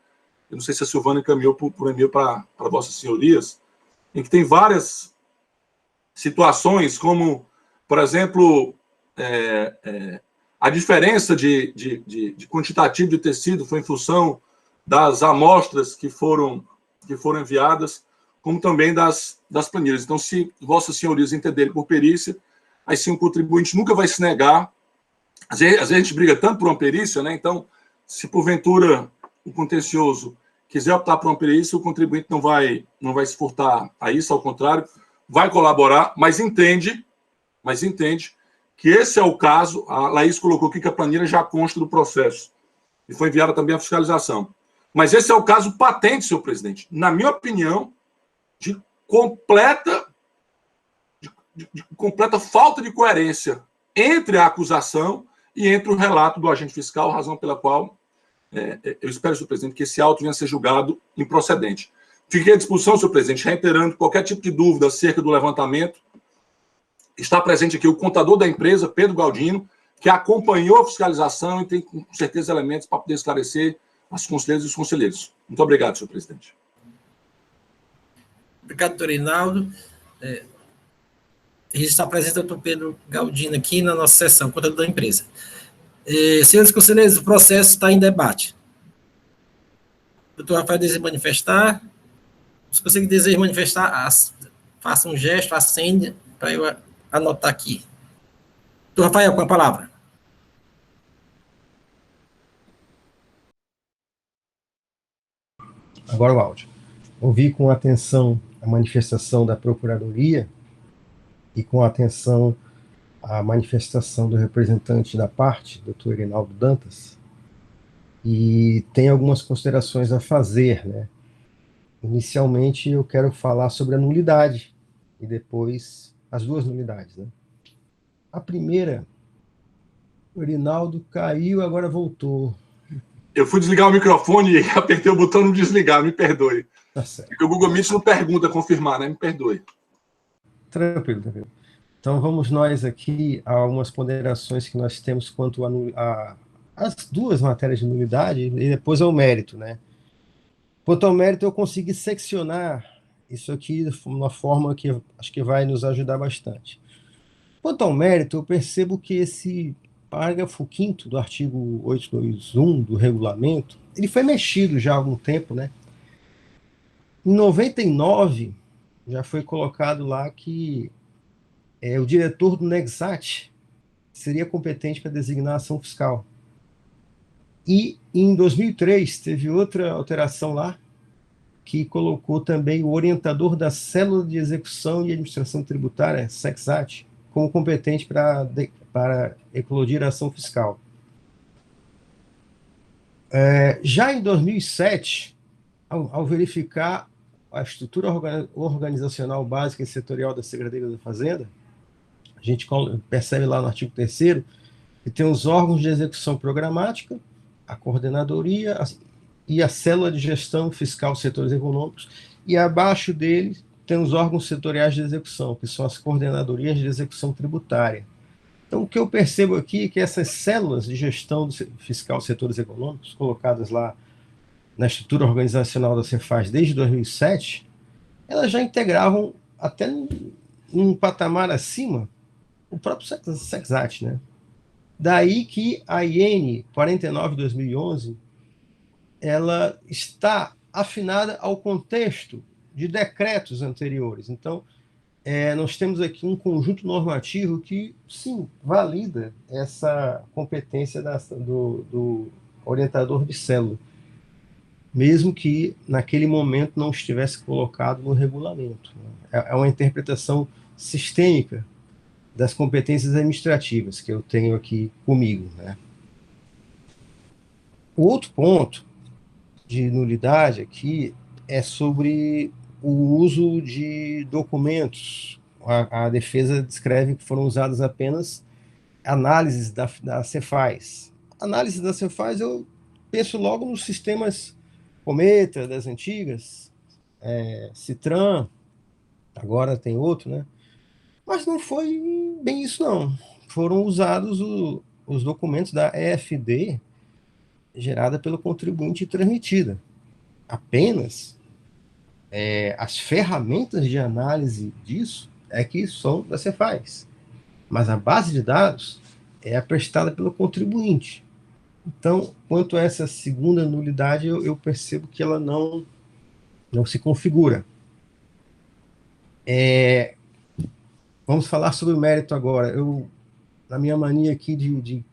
eu não sei se a Silvana encaminhou por e-mail para vossas senhorias, em que tem várias situações, como, por exemplo, a diferença de quantitativo de tecido foi em função das amostras que foram enviadas, como também das planilhas. Então, se vossas senhorias entenderem por perícia, aí sim o contribuinte nunca vai se negar. Às vezes a gente briga tanto por uma perícia, né? Então, se porventura o contencioso quiser optar por uma perícia, o contribuinte não vai se furtar a isso, ao contrário, vai colaborar, mas entende que esse é o caso. A Laís colocou aqui que a planilha já consta do processo e foi enviada também à fiscalização. Mas esse é o caso patente, senhor presidente, na minha opinião, de completa falta de coerência entre a acusação e entre o relato do agente fiscal, razão pela qual eu espero, senhor presidente, que esse auto venha a ser julgado improcedente. Fiquei à disposição, senhor presidente, reiterando qualquer tipo de dúvida acerca do levantamento. Está presente aqui o contador da empresa, Pedro Galdino, que acompanhou a fiscalização e tem, com certeza, elementos para poder esclarecer as conselheiras e os conselheiros. Muito obrigado, senhor presidente. Obrigado, doutor Reinaldo. Está presente o doutor Pedro Galdino aqui na nossa sessão, contador da empresa. Senhores conselheiros, o processo está em debate. O doutor Rafael deseja manifestar. Se você deseja manifestar, faça um gesto, acende, para eu anotar aqui. Doutor Rafael, com a palavra. Agora o áudio. Ouvi com atenção a manifestação da Procuradoria e com atenção a manifestação do representante da parte, doutor Reinaldo Dantas, e tem algumas considerações a fazer, né? Inicialmente, eu quero falar sobre a nulidade e depois as duas nulidades, né? A primeira, o Reinaldo caiu, agora voltou. Eu fui desligar o microfone e apertei o botão não desligar, me perdoe. Tá certo. Porque o Google Meet não pergunta confirmar, né? Me perdoe. Tranquilo, tranquilo. Então, vamos nós aqui a algumas ponderações que nós temos quanto às duas matérias de nulidade e depois ao mérito, né? Quanto ao mérito, eu consegui seccionar isso aqui de uma forma que acho que vai nos ajudar bastante. Quanto ao mérito, eu percebo que esse parágrafo 5º do artigo 821 do regulamento, ele foi mexido já há algum tempo, né? Em 99, já foi colocado lá que o diretor do Nexat seria competente para designar a ação fiscal. E em 2003 teve outra alteração lá, que colocou também o orientador da Célula de Execução e Administração Tributária, SEXAT, como competente para eclodir a ação fiscal. Já em 2007, ao verificar a estrutura organizacional básica e setorial da Secretaria da Fazenda, a gente percebe lá no artigo 3º que tem os órgãos de execução programática, a coordenadoria e a célula de gestão fiscal setores econômicos, e abaixo dele tem os órgãos setoriais de execução, que são as coordenadorias de execução tributária. Então, o que eu percebo aqui é que essas células de gestão fiscal setores econômicos, colocadas lá na estrutura organizacional da Cefaz desde 2007, elas já integravam até num patamar acima o próprio SEXAT, né? Daí que a IN 49/2011 ela está afinada ao contexto de decretos anteriores. Então, nós temos aqui um conjunto normativo que, sim, valida essa competência do orientador de célula, mesmo que naquele momento não estivesse colocado no regulamento. É uma interpretação sistêmica das competências administrativas que eu tenho aqui comigo, né? O outro ponto de nulidade aqui é sobre o uso de documentos. A defesa descreve que foram usadas apenas análises da Cefaz. Análise da Cefaz, eu penso logo nos sistemas Cometa das antigas, Citran, agora tem outro, né? Mas não foi bem isso, não. Foram usados os documentos da EFD, gerada pelo contribuinte e transmitida. Apenas as ferramentas de análise disso é que são da Cefaz. Mas a base de dados é prestada pelo contribuinte. Então, quanto a essa segunda nulidade, eu percebo que ela não se configura. Vamos falar sobre o mérito agora. Na minha mania aqui de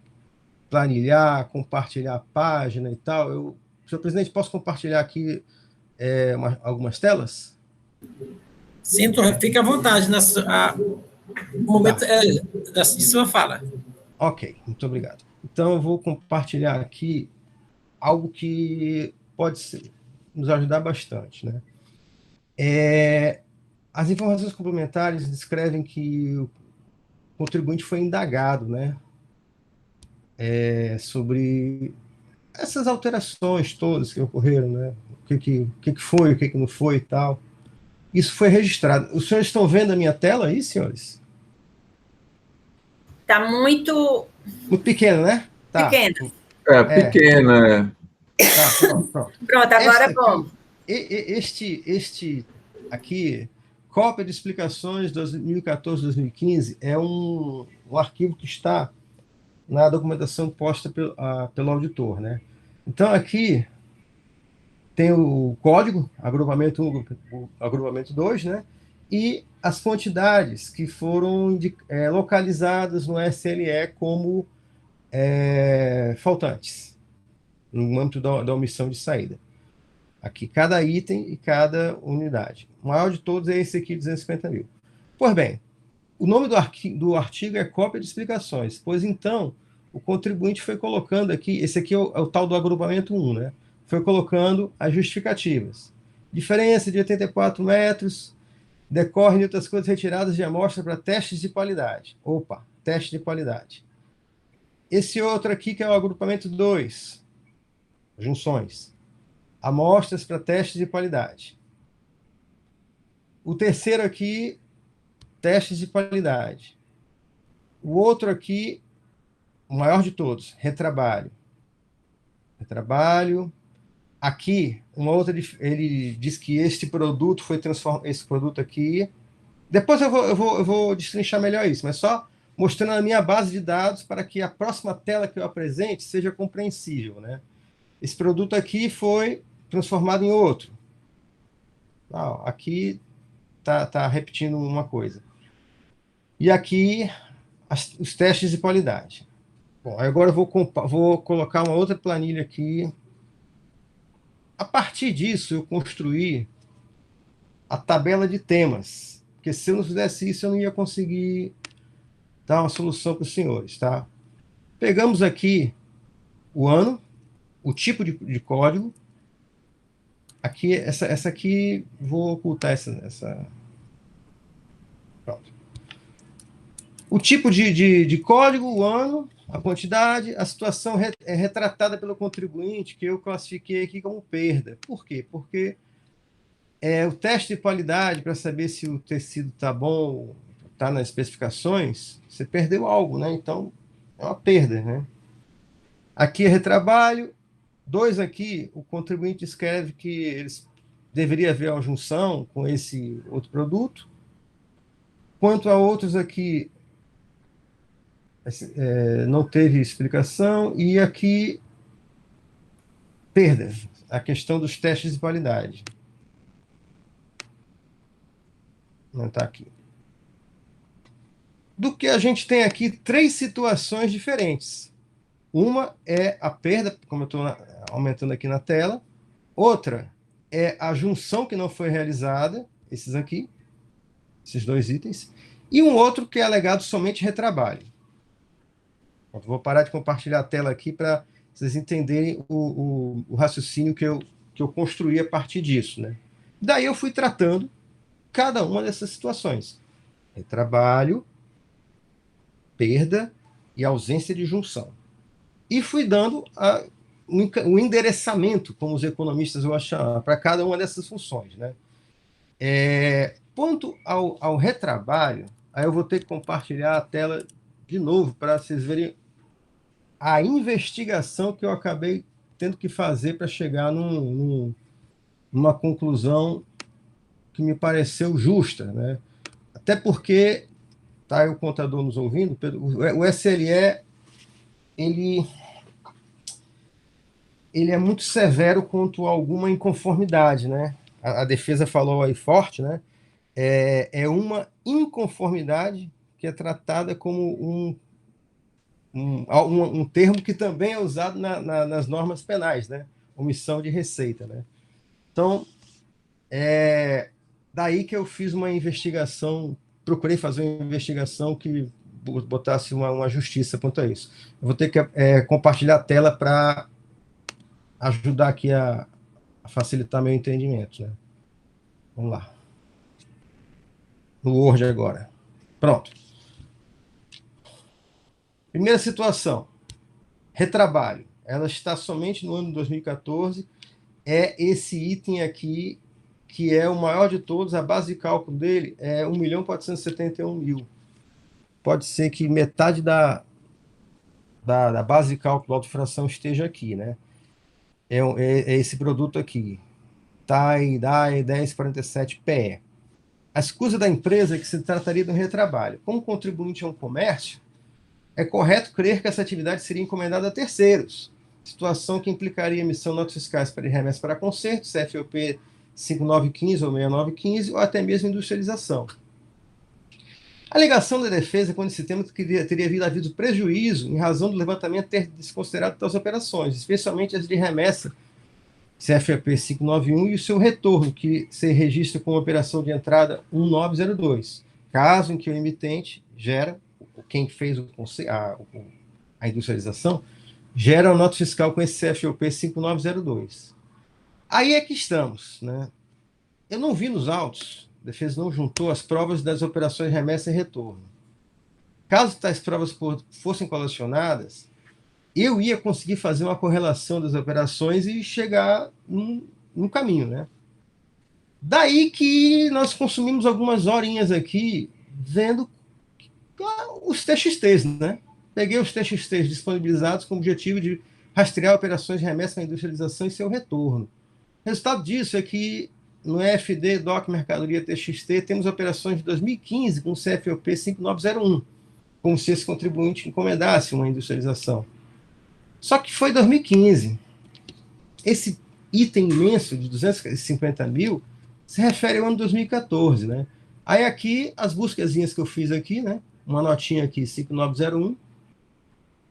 planilhar, compartilhar a página e tal, senhor presidente, posso compartilhar aqui algumas telas? Sim, fique à vontade. O momento de sua fala. Ok, muito obrigado. Então, eu vou compartilhar aqui algo que pode nos ajudar bastante, né? As informações complementares descrevem que o contribuinte foi indagado, né? Sobre essas alterações todas que ocorreram, né? O que foi, o que não foi e tal. Isso foi registrado. Os senhores estão vendo a minha tela aí, senhores? Está muito pequeno, né? Tá. Pequeno. Pequena. Tá, pronto. Pronto, agora é bom. Este aqui, cópia de explicações 2014-2015, é um arquivo que está na documentação posta pelo auditor, né? Então, aqui tem o código, agrupamento 1, agrupamento 2, né? E as quantidades que foram localizadas no SLE como faltantes, no âmbito da omissão de saída. Aqui, cada item e cada unidade. O maior de todos é esse aqui, 250 mil. Pois bem, o nome do artigo é cópia de explicações, pois então o contribuinte foi colocando aqui, esse aqui é o tal do agrupamento 1, né? Foi colocando as justificativas. Diferença de 84 metros decorre de outras coisas retiradas de amostra para testes de qualidade. Opa, teste de qualidade. Esse outro aqui, que é o agrupamento 2, junções. Amostras para testes de qualidade. O terceiro aqui, testes de qualidade. O outro aqui, o maior de todos, retrabalho. Retrabalho. Aqui, uma outra, ele diz que este produto foi transformado, esse produto aqui. Depois eu vou destrinchar melhor isso, mas só mostrando a minha base de dados para que a próxima tela que eu apresente seja compreensível, né? Esse produto aqui foi transformado em outro. Aqui tá repetindo uma coisa. E aqui, os testes de qualidade. Bom, agora eu vou colocar uma outra planilha aqui. A partir disso, eu construí a tabela de temas, porque se eu não fizesse isso, eu não ia conseguir dar uma solução para os senhores, tá? Pegamos aqui o ano, o tipo de código. Aqui, essa aqui, vou ocultar essa. Pronto. O tipo de código, o ano, a quantidade, a situação retratada pelo contribuinte, que eu classifiquei aqui como perda. Por quê? Porque o teste de qualidade, para saber se o tecido está bom, está nas especificações, você perdeu algo, né? Então, é uma perda, né? Aqui é retrabalho. 2 aqui, o contribuinte escreve que deveria haver uma junção com esse outro produto. Quanto a outros aqui, não teve explicação. E aqui, perda, a questão dos testes de qualidade. Não está aqui. Do que a gente tem aqui 3 situações diferentes. Uma é a perda, como eu estou aumentando aqui na tela. Outra é a junção que não foi realizada, esses 2 itens. e um outro que é alegado somente retrabalho. Vou parar de compartilhar a tela aqui para vocês entenderem o raciocínio que eu construí a partir disso, né? Daí eu fui tratando cada uma dessas situações. Retrabalho, perda e ausência de junção. E fui dando o endereçamento, como os economistas vão chamar, para cada uma dessas funções, né? Quanto ao retrabalho, aí eu vou ter que compartilhar a tela de novo para vocês verem a investigação que eu acabei tendo que fazer para chegar numa conclusão que me pareceu justa, né? Até porque, tá aí o contador nos ouvindo, o SLE, ele é muito severo quanto a alguma inconformidade, né? A defesa falou aí forte, né? É uma inconformidade que é tratada como um termo que também é usado nas normas penais, né? Omissão de receita, né? Então, daí que eu fiz uma investigação, procurei fazer uma investigação que botasse uma justiça quanto a isso. Eu vou ter que compartilhar a tela para ajudar aqui a facilitar meu entendimento, né? Vamos lá. No Word agora. Pronto. Primeira situação. Retrabalho. Ela está somente no ano de 2014. É esse item aqui, que é o maior de todos. A base de cálculo dele é 1.471.000. Pode ser que metade da base de cálculo autofração esteja aqui, né? É esse produto aqui. TAI, DAE 1047-PE. A escusa da empresa é que se trataria de um retrabalho. Como o contribuinte é um comércio, é correto crer que essa atividade seria encomendada a terceiros, situação que implicaria emissão de notas fiscais para remessa para conserto, CFOP 5915 ou 6915, ou até mesmo industrialização. A alegação da defesa, quando esse tema teria havido prejuízo em razão do levantamento ter desconsiderado tais operações, especialmente as de remessa, CFOP 591, e o seu retorno, que se registra como operação de entrada 1902, caso em que o emitente quem fez a industrialização, gera uma nota fiscal com esse CFOP 5902. Aí é que estamos, né? Eu não vi nos autos, a defesa não juntou as provas das operações remessa e retorno. Caso tais provas fossem colecionadas, eu ia conseguir fazer uma correlação das operações e chegar num caminho, né? Daí que nós consumimos algumas horinhas aqui vendo os TXTs, né? Peguei os TXTs disponibilizados com o objetivo de rastrear operações de remessa à industrialização e seu retorno. O resultado disso é que no EFD, DOC, Mercadoria TXT, temos operações de 2015 com CFOP 5901, como se esse contribuinte encomendasse uma industrialização. Só que foi 2015. Esse item imenso de 250 mil se refere ao ano 2014, né? Aí aqui, as buscazinhas que eu fiz aqui, né? Uma notinha aqui, 5901.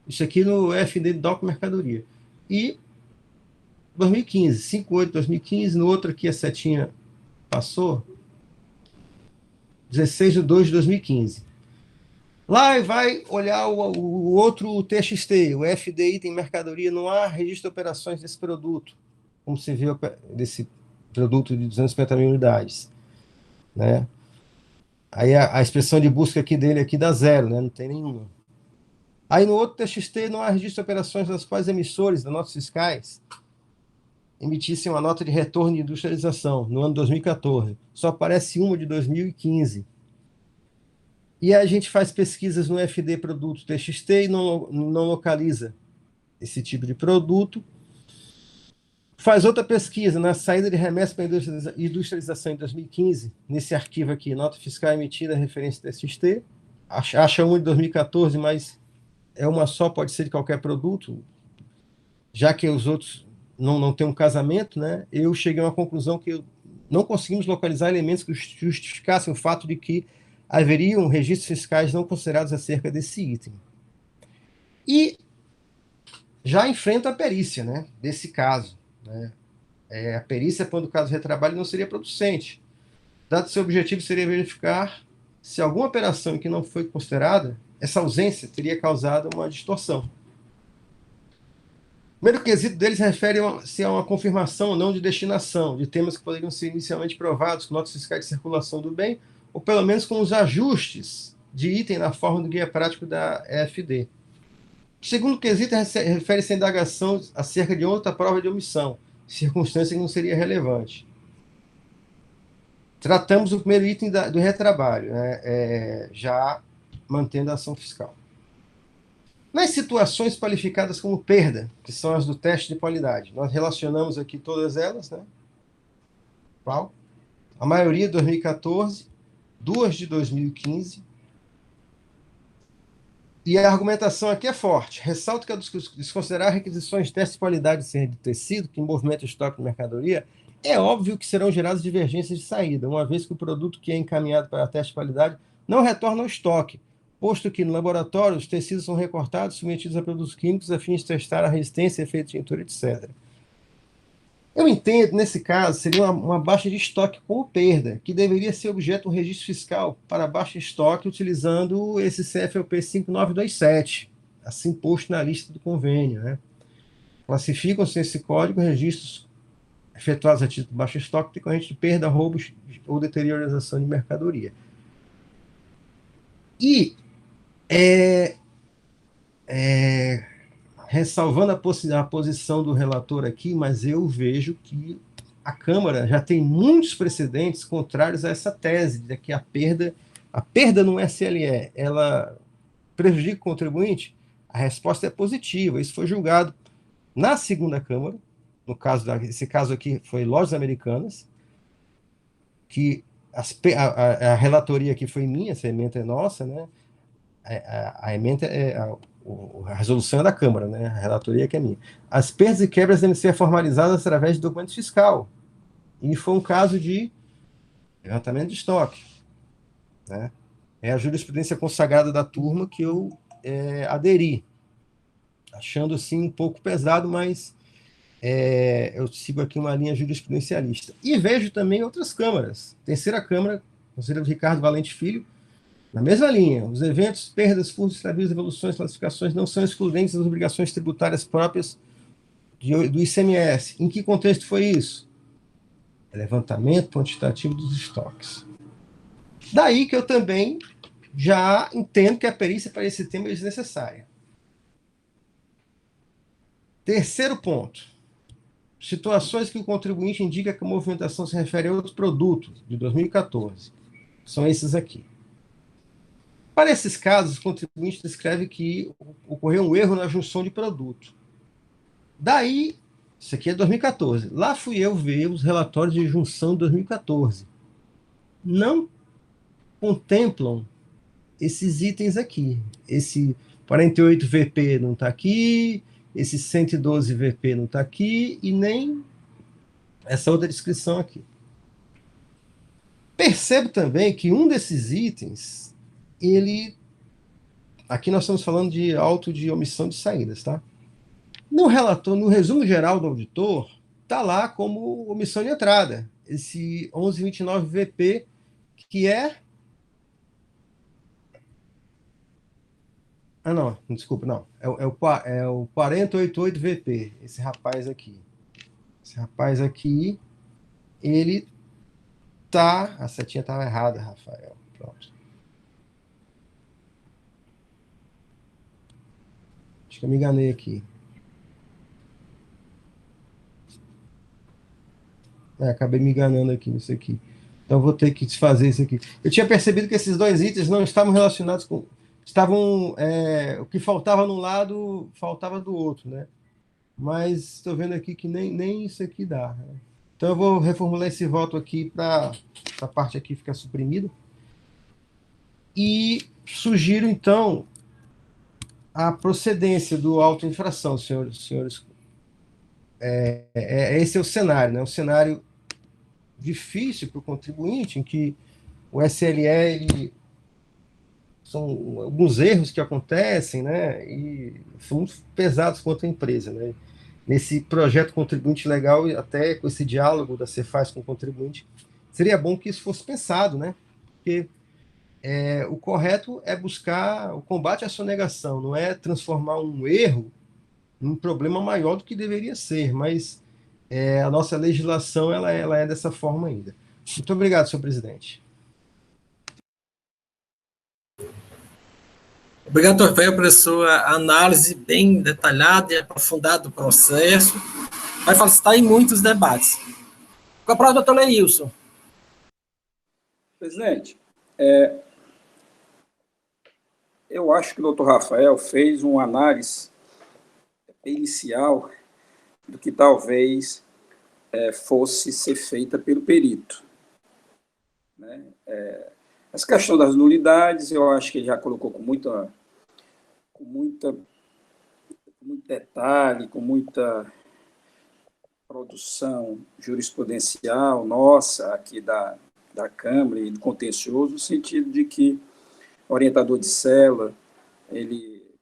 Isso aqui no FD DOC Mercadoria. E 2015, 58 2015, no outro aqui a setinha passou, 16 de 2 de 2015. Lá vai olhar o outro TXT, o FD item mercadoria, não há registro de operações desse produto, como você viu desse produto de 250 mil unidades, né? Aí a expressão de busca aqui dele aqui dá 0, né? Não tem nenhuma. Aí no outro TXT não há registro de operações das quais emissores das notas fiscais emitissem uma nota de retorno de industrialização no ano 2014. Só aparece uma de 2015. E a gente faz pesquisas no FD produto TXT e não localiza esse tipo de produto. Faz outra pesquisa na saída de remessa para industrialização em 2015, nesse arquivo aqui, nota fiscal emitida, referência TXT. Acha uma de 2014, mas é uma só, pode ser de qualquer produto, já que os outros não têm um casamento, né? Eu cheguei a uma conclusão que não conseguimos localizar elementos que justificassem o fato de que haveriam registros fiscais não considerados acerca desse item. E já enfrenta a perícia, né, desse caso, né? A perícia, quando o caso de retrabalho, não seria producente, dado que seu objetivo seria verificar se alguma operação que não foi considerada, essa ausência teria causado uma distorção. O primeiro quesito deles refere-se a uma confirmação ou não de destinação, de temas que poderiam ser inicialmente provados com notas fiscais de circulação do bem, ou pelo menos com os ajustes de item na forma do guia prático da EFD. O segundo quesito refere-se à indagação acerca de outra prova de omissão, circunstância que não seria relevante. Tratamos o primeiro item do retrabalho, né, já mantendo a ação fiscal. Nas situações qualificadas como perda, que são as do teste de qualidade, nós relacionamos aqui todas elas, né? Qual? A maioria de 2014, 2 de 2015. E a argumentação aqui é forte. Ressalto que, ao desconsiderar requisições de teste de qualidade de tecido, que movimenta o estoque de mercadoria, é óbvio que serão geradas divergências de saída, uma vez que o produto que é encaminhado para teste de qualidade não retorna ao estoque, posto que no laboratório os tecidos são recortados, submetidos a produtos químicos a fim de testar a resistência, efeito de tintura, etc. Eu entendo, nesse caso, seria uma baixa de estoque como perda, que deveria ser objeto de um registro fiscal para baixa de estoque utilizando esse CFLP 5927, assim posto na lista do convênio, né? Classificam-se nesse código registros efetuados a título de baixo estoque decorrente de perda, roubos ou deteriorização de mercadoria. E ressalvando a posição do relator aqui, mas eu vejo que a Câmara já tem muitos precedentes contrários a essa tese de que a perda no SLE, ela prejudica o contribuinte? A resposta é positiva. Isso foi julgado na segunda Câmara, esse caso aqui foi Lojas Americanas, que a relatoria aqui foi minha, essa ementa é nossa, né? A ementa a resolução é da Câmara, né? A relatoria que é minha. As perdas e quebras devem ser formalizadas através de documento fiscal. E foi um caso de levantamento de estoque, né? É a jurisprudência consagrada da turma que eu aderi, achando assim um pouco pesado, mas eu sigo aqui uma linha jurisprudencialista. E vejo também outras câmaras. Terceira Câmara, conselheiro Ricardo Valente Filho, na mesma linha, os eventos, perdas, furtos, extravios, devoluções, classificações não são excludentes das obrigações tributárias próprias do ICMS. Em que contexto foi isso? Levantamento quantitativo dos estoques. Daí que eu também já entendo que a perícia para esse tema é desnecessária. Terceiro ponto. Situações que o contribuinte indica que a movimentação se refere a outro produto, de 2014. São esses aqui. Para esses casos, o contribuinte descreve que ocorreu um erro na junção de produto. Daí, isso aqui é 2014. Lá fui eu ver os relatórios de junção de 2014. Não contemplam esses itens aqui. Esse 48 VP não está aqui, esse 112 VP não está aqui, e nem essa outra descrição aqui. Percebo também que um desses itens, aqui nós estamos falando de auto de omissão de saídas, tá? No relator, no resumo geral do auditor, está lá como omissão de entrada, esse 1129 VP, que é... Ah, não, desculpa, não. É o 488 VP, esse rapaz aqui. Esse rapaz aqui, ele tá... A setinha estava errada, Rafael. Pronto. Acho que eu me enganei aqui. Acabei me enganando aqui nisso aqui. Então, vou ter que desfazer isso aqui. Eu tinha percebido que esses dois itens não estavam relacionados com... o que faltava num lado, faltava do outro, né? Mas estou vendo aqui que nem isso aqui dá, né? Então, eu vou reformular esse voto aqui para a parte aqui ficar suprimida. E sugiro, então, a procedência do auto-infração, senhores. Esse é o cenário, né? Um cenário difícil para o contribuinte, em que o SLE são alguns erros que acontecem, né? E são muito pesados contra a empresa, né? Nesse projeto contribuinte legal, até com esse diálogo da Cefaz com o contribuinte, seria bom que isso fosse pensado, né? Porque o correto é buscar o combate à sonegação, não é transformar um erro num problema maior do que deveria ser, mas a nossa legislação ela é dessa forma ainda. Muito obrigado, senhor presidente. Obrigado, Rafael, pela sua análise bem detalhada e aprofundada do processo. Vai facilitar em muitos debates. Com a palavra, doutor Leilson. Presidente, eu acho que o doutor Rafael fez uma análise inicial do que talvez fosse ser feita pelo perito. Né? Essa questão das nulidades, eu acho que ele já colocou com muito detalhe, com muita produção jurisprudencial nossa, aqui da Câmara e do contencioso, no sentido de que o orientador de célula,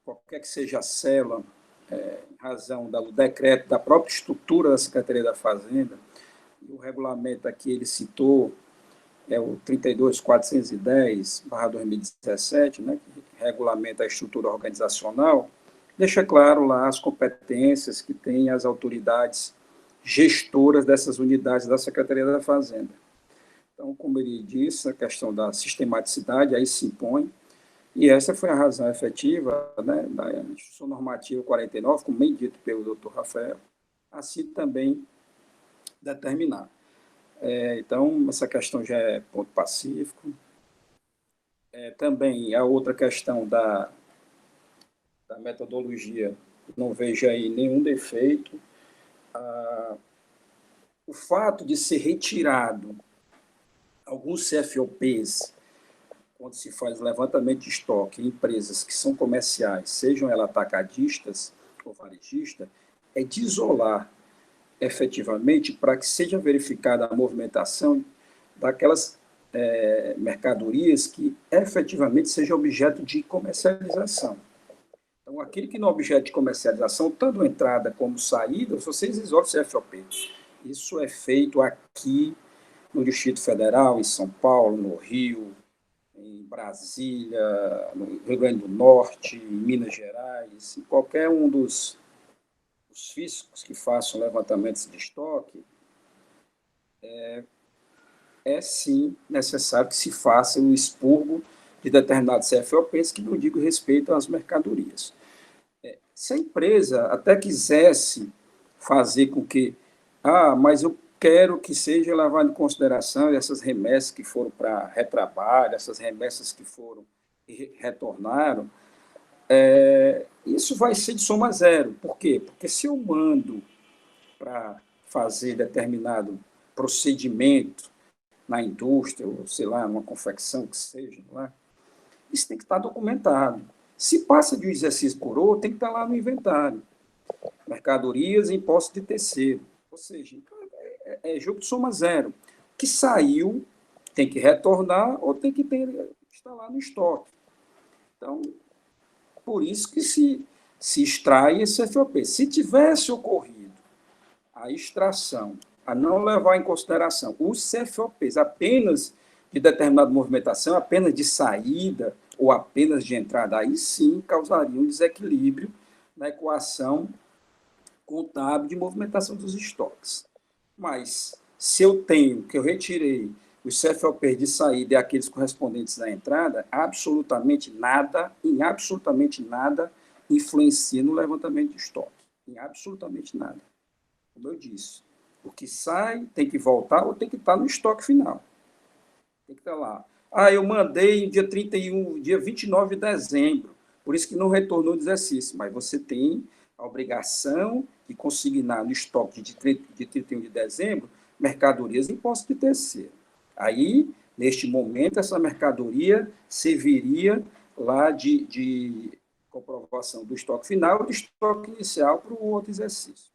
qualquer que seja a célula, em razão do decreto, da própria estrutura da Secretaria da Fazenda, o regulamento aqui ele citou, é o 32.410/2017, né, que regulamenta a estrutura organizacional, deixa claro lá as competências que têm as autoridades gestoras dessas unidades da Secretaria da Fazenda. Então, como ele disse, a questão da sistematicidade aí se impõe, e essa foi a razão efetiva, né, da Instrução Normativa 49, como bem dito pelo doutor Rafael, assim também determinar. Então, essa questão já é ponto pacífico. Também a outra questão da metodologia, não vejo aí nenhum defeito. O fato de ser retirado alguns CFOPs, quando se faz levantamento de estoque em empresas que são comerciais, sejam elas atacadistas ou varejistas, é de isolar efetivamente para que seja verificada a movimentação daquelas mercadorias que efetivamente seja objeto de comercialização. Então, aquele que não é objeto de comercialização, tanto entrada como saída, vocês isolam o CFOP. Isso é feito aqui no Distrito Federal, em São Paulo, no Rio, em Brasília, no Rio Grande do Norte, em Minas Gerais, em qualquer um dos físicos que façam levantamentos de estoque, sim necessário que se faça o expurgo de determinados CFOPs que não digam respeito às mercadorias. Se a empresa até quisesse fazer com que, mas eu quero que seja levado em consideração essas remessas que foram para retrabalho, essas remessas que foram e retornaram, isso vai ser de soma zero. Por quê? Porque se eu mando para fazer determinado procedimento na indústria, ou sei lá, numa confecção que seja, lá, isso tem que estar documentado. Se passa de um exercício por outro, tem que estar lá no inventário. Mercadorias em posse de terceiro. Ou seja, é jogo de soma zero. O que saiu tem que retornar ou tem que estar lá no estoque. Então, por isso que se extrai esse CFOP. Se tivesse ocorrido a extração, a não levar em consideração os CFOPs apenas de determinada movimentação, apenas de saída ou apenas de entrada, aí sim causaria um desequilíbrio na equação contábil de movimentação dos estoques. Mas, se eu tenho, que eu retirei os CFOPs de saída e aqueles correspondentes à entrada, absolutamente nada influencia no levantamento de estoque. Em absolutamente nada. Como eu disse, o que sai tem que voltar ou tem que estar no estoque final. Tem que estar lá. Eu mandei no dia 31, dia 29 de dezembro, por isso que não retornou o exercício, mas você tem a obrigação de consignar no estoque de 31 de dezembro mercadorias em posse de terceiro. Aí, neste momento, essa mercadoria serviria lá de comprovação do estoque final e do estoque inicial para o outro exercício.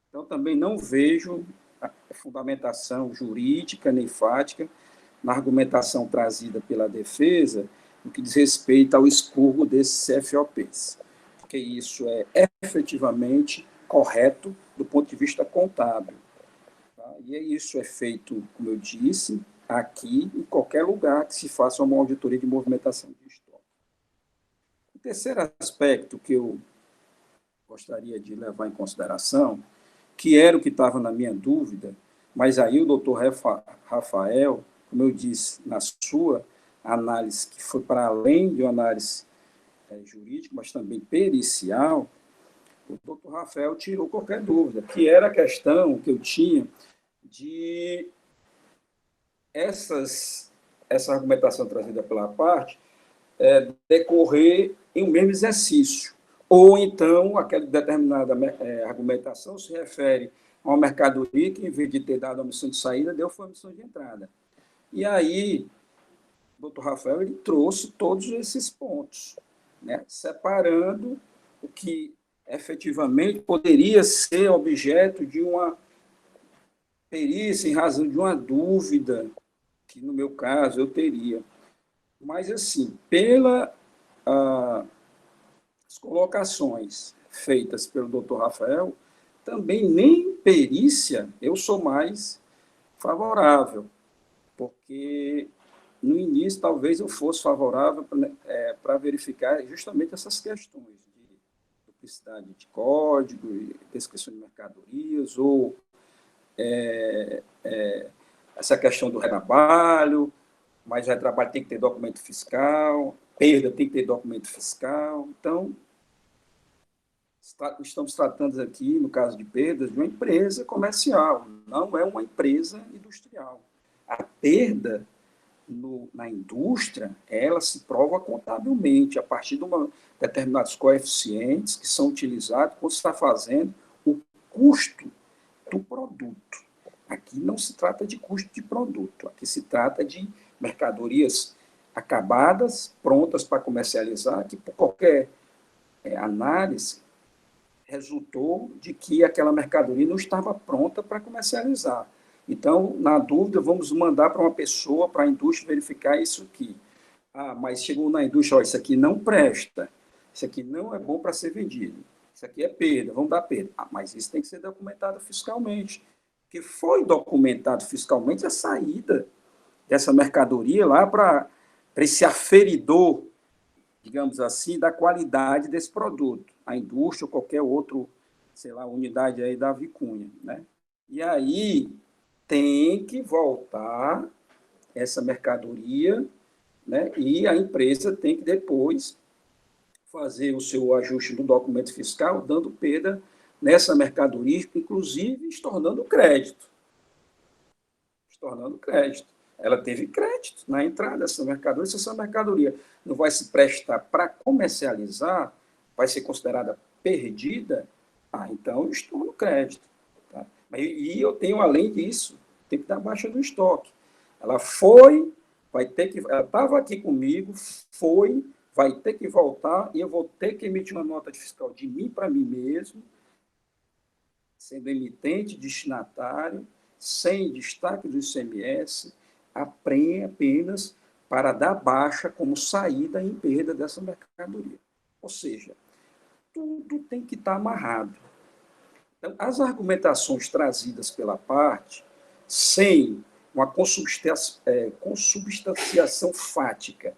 Então, também não vejo a fundamentação jurídica nem fática na argumentação trazida pela defesa no que diz respeito ao expurgo desses CFOPs, porque isso é efetivamente correto do ponto de vista contábil. Tá? E isso é feito, como eu disse, aqui em qualquer lugar que se faça uma auditoria de movimentação de estoque. O terceiro aspecto que eu gostaria de levar em consideração, que era o que estava na minha dúvida, mas aí o doutor Rafael, como eu disse, na sua análise, que foi para além de uma análise jurídica, mas também pericial, o doutor Rafael tirou qualquer dúvida, que era a questão que eu tinha de essa argumentação trazida pela parte decorrer em um mesmo exercício. Ou então, aquela determinada argumentação se refere a uma mercadoria que, em vez de ter dado a missão de saída, foi a missão de entrada. E aí, o doutor Rafael ele trouxe todos esses pontos, né, separando o que efetivamente poderia ser objeto de uma perícia em razão de uma dúvida, que no meu caso eu teria. Mas, assim, pelas colocações feitas pelo doutor Rafael, também nem perícia eu sou mais favorável, porque no início talvez eu fosse favorável para verificar justamente essas questões de duplicidade de código, descrição de mercadorias, ou essa questão do retrabalho, mas o retrabalho tem que ter documento fiscal, perda tem que ter documento fiscal. Então, estamos tratando aqui, no caso de perdas, de uma empresa comercial, não é uma empresa industrial. A perda na indústria, ela se prova contabilmente, a partir de determinados coeficientes que são utilizados quando se está fazendo o custo do produto. Aqui não se trata de custo de produto, aqui se trata de mercadorias acabadas, prontas para comercializar, que por qualquer análise resultou de que aquela mercadoria não estava pronta para comercializar. Então, na dúvida, vamos mandar para uma pessoa, para a indústria, verificar isso aqui. Ah, mas chegou na indústria, isso aqui não presta, isso aqui não é bom para ser vendido, isso aqui é perda, vamos dar perda. Ah, mas isso tem que ser documentado fiscalmente, porque foi documentado fiscalmente a saída dessa mercadoria lá para esse aferidor, digamos assim, da qualidade desse produto, a indústria ou qualquer outro, sei lá, unidade aí da Vicunha, né? E aí tem que voltar essa mercadoria, né? E a empresa tem que depois fazer o seu ajuste no documento fiscal, dando perda nessa mercadoria, inclusive estornando crédito. Estornando crédito. Ela teve crédito na entrada dessa mercadoria. Se essa mercadoria não vai se prestar para comercializar, vai ser considerada perdida, então eu estou no crédito. Tá? E eu tenho, além disso, tem que dar baixa do estoque. Ela foi, ela estava aqui comigo, vai ter que voltar, e eu vou ter que emitir uma nota de fiscal de mim para mim mesmo, sendo emitente, destinatário, sem destaque do ICMS, apenas para dar baixa como saída em perda dessa mercadoria. Ou seja, tudo tem que estar amarrado. Então, as argumentações trazidas pela parte, sem uma consubstanciação fática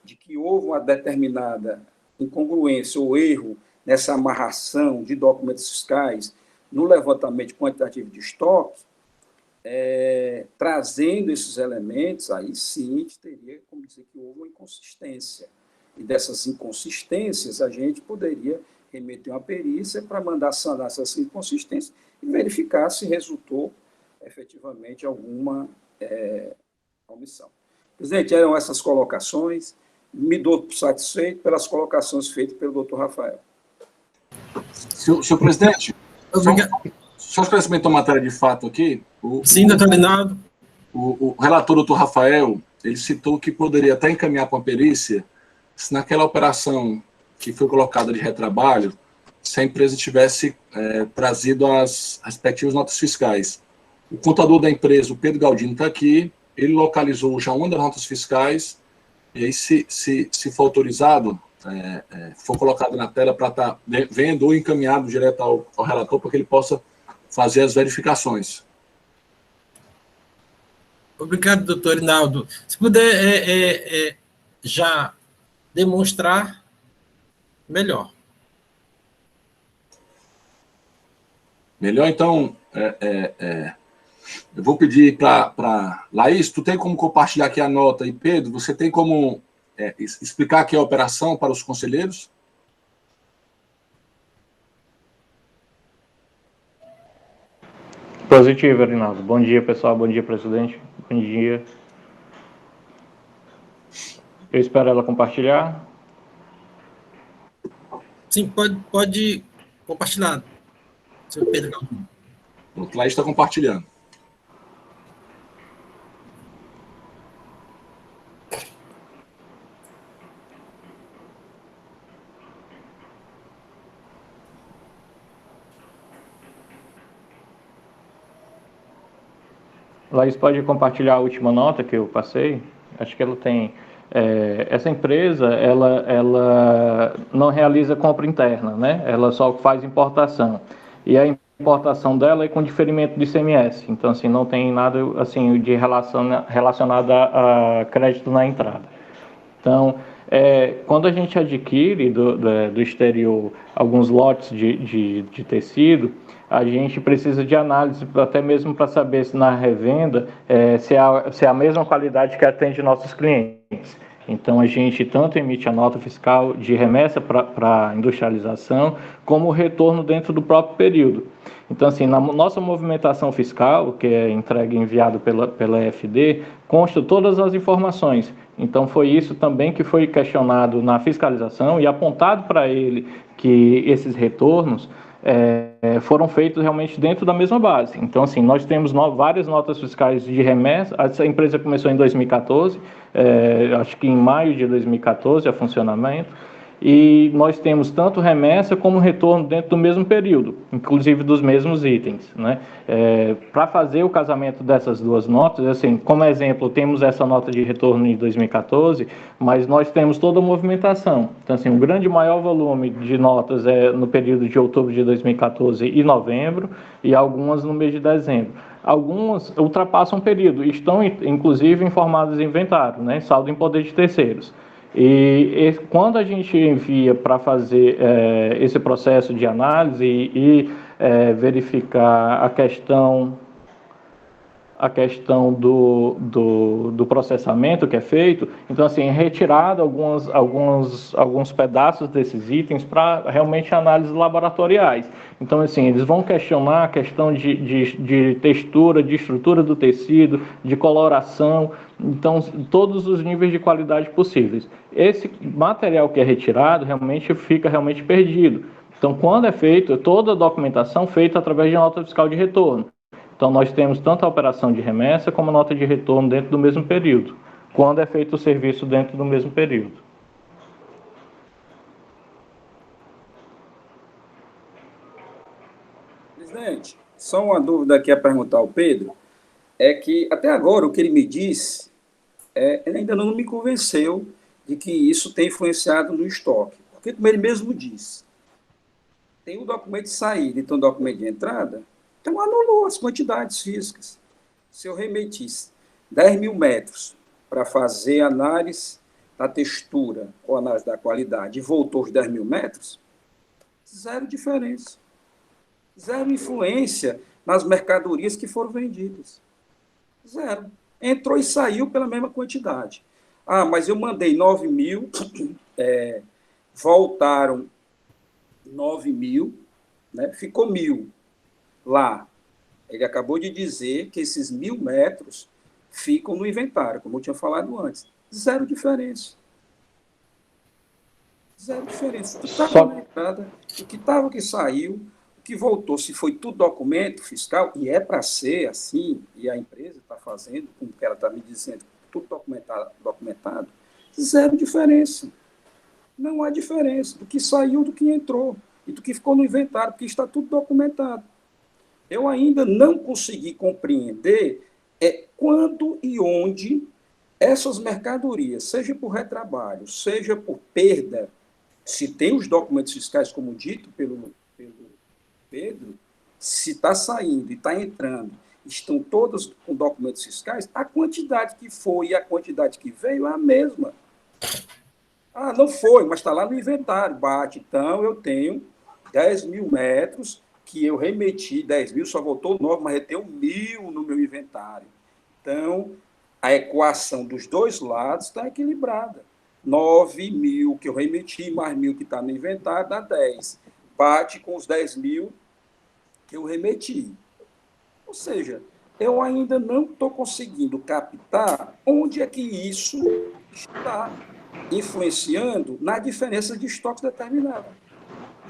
de que houve uma determinada incongruência ou erro nessa amarração de documentos fiscais no levantamento quantitativo de estoque, trazendo esses elementos, aí sim a gente teria como dizer que houve uma inconsistência. E dessas inconsistências a gente poderia remeter uma perícia para mandar sanar essas inconsistências e verificar se resultou efetivamente alguma omissão. Presidente, eram essas colocações. Me dou satisfeito pelas colocações feitas pelo doutor Rafael. Senhor presidente, só esclarecimento da matéria de fato aqui. Sim, doutor Linaldo. O relator, doutor Rafael, ele citou que poderia até encaminhar para uma perícia se naquela operação que foi colocada de retrabalho, se a empresa tivesse trazido as respectivas notas fiscais. O contador da empresa, o Pedro Galdino, está aqui, ele localizou já uma das notas fiscais, e aí, se for autorizado, for colocado na tela para estar vendo ou encaminhado direto ao relator, para que ele possa fazer as verificações. Obrigado, doutor Rinaldo. Se puder já demonstrar, melhor. Melhor, então, eu vou pedir para Laís, tu tem como compartilhar aqui a nota, e Pedro, você tem como explicar aqui a operação para os conselheiros? Positivo, Rinaldo. Bom dia, pessoal. Bom dia, presidente. Bom dia. Eu espero ela compartilhar. Sim, pode compartilhar, seu Pedro Galdino. O Laís está compartilhando. Laís, pode compartilhar a última nota que eu passei? Acho que ela tem... essa empresa, ela não realiza compra interna, né? Ela só faz importação. E a importação dela é com diferimento de ICMS. Então, assim, não tem nada assim, de relacionado a crédito na entrada. Então, quando a gente adquire do exterior alguns lotes de tecido, a gente precisa de análise até mesmo para saber se na revenda se é a mesma qualidade que atende nossos clientes. Então, a gente tanto emite a nota fiscal de remessa para industrialização, como o retorno dentro do próprio período. Então, assim, na nossa movimentação fiscal, que é entregue e enviado pela FD, consta todas as informações. Então, foi isso também que foi questionado na fiscalização e apontado para ele que esses retornos foram feitos realmente dentro da mesma base. Então, assim, nós temos várias notas fiscais de remessa. Essa empresa começou em 2014, acho que em maio de 2014, a funcionamento. E nós temos tanto remessa como retorno dentro do mesmo período, inclusive dos mesmos itens, né? Para fazer o casamento dessas duas notas, assim, como exemplo, temos essa nota de retorno em 2014, mas nós temos toda a movimentação. Então, assim, o grande maior volume de notas é no período de outubro de 2014 e novembro, e algumas no mês de dezembro. Algumas ultrapassam o período, estão inclusive informadas em inventário, né? Saldo em poder de terceiros. E quando a gente envia para fazer esse processo de análise e verificar a questão do processamento que é feito, então assim, é retirado alguns pedaços desses itens para realmente análises laboratoriais. Então assim, eles vão questionar a questão de textura, de estrutura do tecido, de coloração, então todos os níveis de qualidade possíveis. Esse material que é retirado realmente fica realmente perdido. Então quando é feito, toda a documentação feita através de nota fiscal de retorno. Então, nós temos tanto a operação de remessa como a nota de retorno dentro do mesmo período, quando é feito o serviço dentro do mesmo período. Presidente, só uma dúvida aqui a perguntar ao Pedro, é que até agora o que ele me disse, ele ainda não me convenceu de que isso tem influenciado no estoque. Porque, como ele mesmo disse, tem o documento de saída e tem o documento de entrada, então anulou as quantidades físicas. Se eu remetisse 10 mil metros para fazer análise da textura ou análise da qualidade e voltou os 10 mil metros, zero diferença. Zero influência nas mercadorias que foram vendidas. Zero. Entrou e saiu pela mesma quantidade. Ah, mas eu mandei 9 mil, voltaram 9 mil, né? Ficou 1.000. Lá, ele acabou de dizer que esses 1.000 metros ficam no inventário, como eu tinha falado antes. Zero diferença. Zero diferença. O que estava na entrada, o que estava que saiu, o que voltou, se foi tudo documento fiscal, e é para ser assim, e a empresa está fazendo, como ela está me dizendo, tudo documentado, zero diferença. Não há diferença do que saiu, do que entrou, e do que ficou no inventário, porque está tudo documentado. Eu ainda não consegui compreender quando e onde essas mercadorias, seja por retrabalho, seja por perda, se tem os documentos fiscais, como dito pelo Pedro, se está saindo e está entrando, estão todas com documentos fiscais, a quantidade que foi e a quantidade que veio é a mesma. Ah, não foi, mas está lá no inventário. Bate, então eu tenho 10 mil metros que eu remeti, 10 mil, só voltou 9, mas eu tenho 1.000 no meu inventário. Então, a equação dos dois lados está equilibrada. 9 mil que eu remeti, mais 1.000 que está no inventário, dá 10. Bate com os 10 mil que eu remeti. Ou seja, eu ainda não estou conseguindo captar onde é que isso está influenciando na diferença de estoques determinada.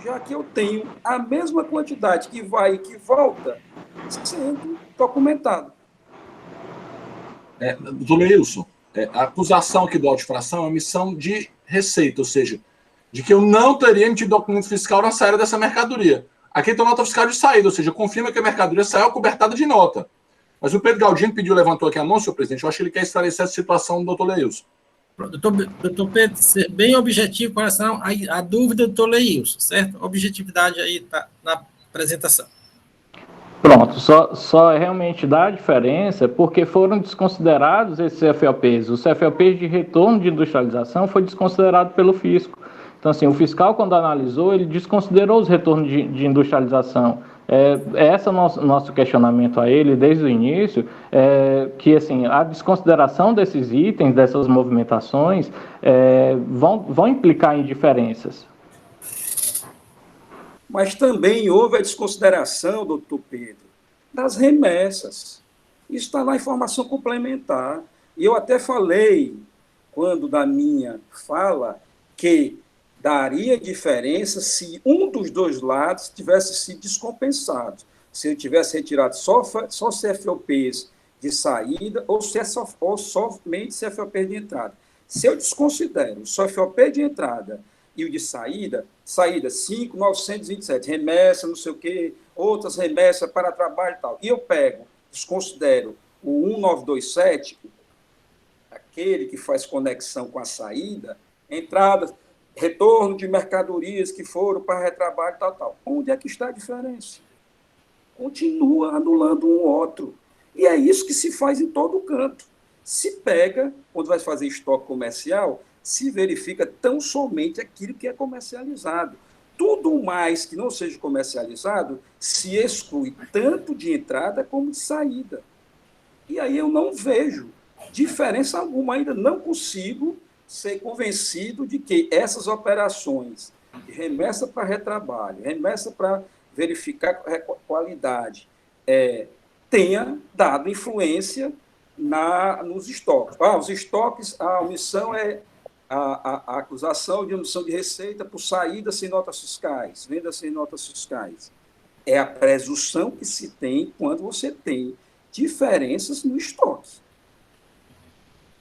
Já que eu tenho a mesma quantidade que vai e que volta sendo documentado. Doutor Leilson, a acusação aqui do auto de infração é uma emissão de receita, ou seja, de que eu não teria emitido documento fiscal na saída dessa mercadoria. Aqui tem nota fiscal de saída, ou seja, confirma que a mercadoria saiu cobertada de nota. Mas o Pedro Galdino levantou aqui a mão, senhor presidente, eu acho que ele quer esclarecer essa situação do doutor Leilson. Doutor Pedro, ser bem objetivo com relação à dúvida do doutor Leilson, certo? A objetividade aí está na apresentação. Pronto, só realmente dá a diferença porque foram desconsiderados esses CFOPs. Os CFOPs de retorno de industrialização foi desconsiderado pelo fisco. Então, assim, o fiscal, quando analisou, ele desconsiderou os retornos de industrialização. Esse é o nosso questionamento a ele desde o início, que assim, a desconsideração desses itens, dessas movimentações, vão implicar em diferenças. Mas também houve a desconsideração, doutor Pedro, das remessas. Isso está na informação complementar. E eu até falei, quando da minha fala, que daria diferença se um dos dois lados tivesse sido descompensado. Se eu tivesse retirado só CFOPs de saída ou somente CFOPs de entrada. Se eu desconsidero o CFOP de entrada e o de saída 5.927, remessa, não sei o quê, outras remessas para trabalho e tal, e eu desconsidero o 1.927, aquele que faz conexão com a saída, entrada, retorno de mercadorias que foram para retrabalho, tal. Onde é que está a diferença? Continua anulando um outro. E é isso que se faz em todo canto. Se pega, quando vai fazer estoque comercial, se verifica tão somente aquilo que é comercializado. Tudo mais que não seja comercializado se exclui tanto de entrada como de saída. E aí eu não vejo diferença alguma, ainda não consigo ser convencido de que essas operações de remessa para retrabalho, remessa para verificar qualidade, tenha dado influência nos estoques. Os estoques, a omissão é a acusação de omissão de receita por saída sem notas fiscais, venda sem notas fiscais. É a presunção que se tem quando você tem diferenças no estoque.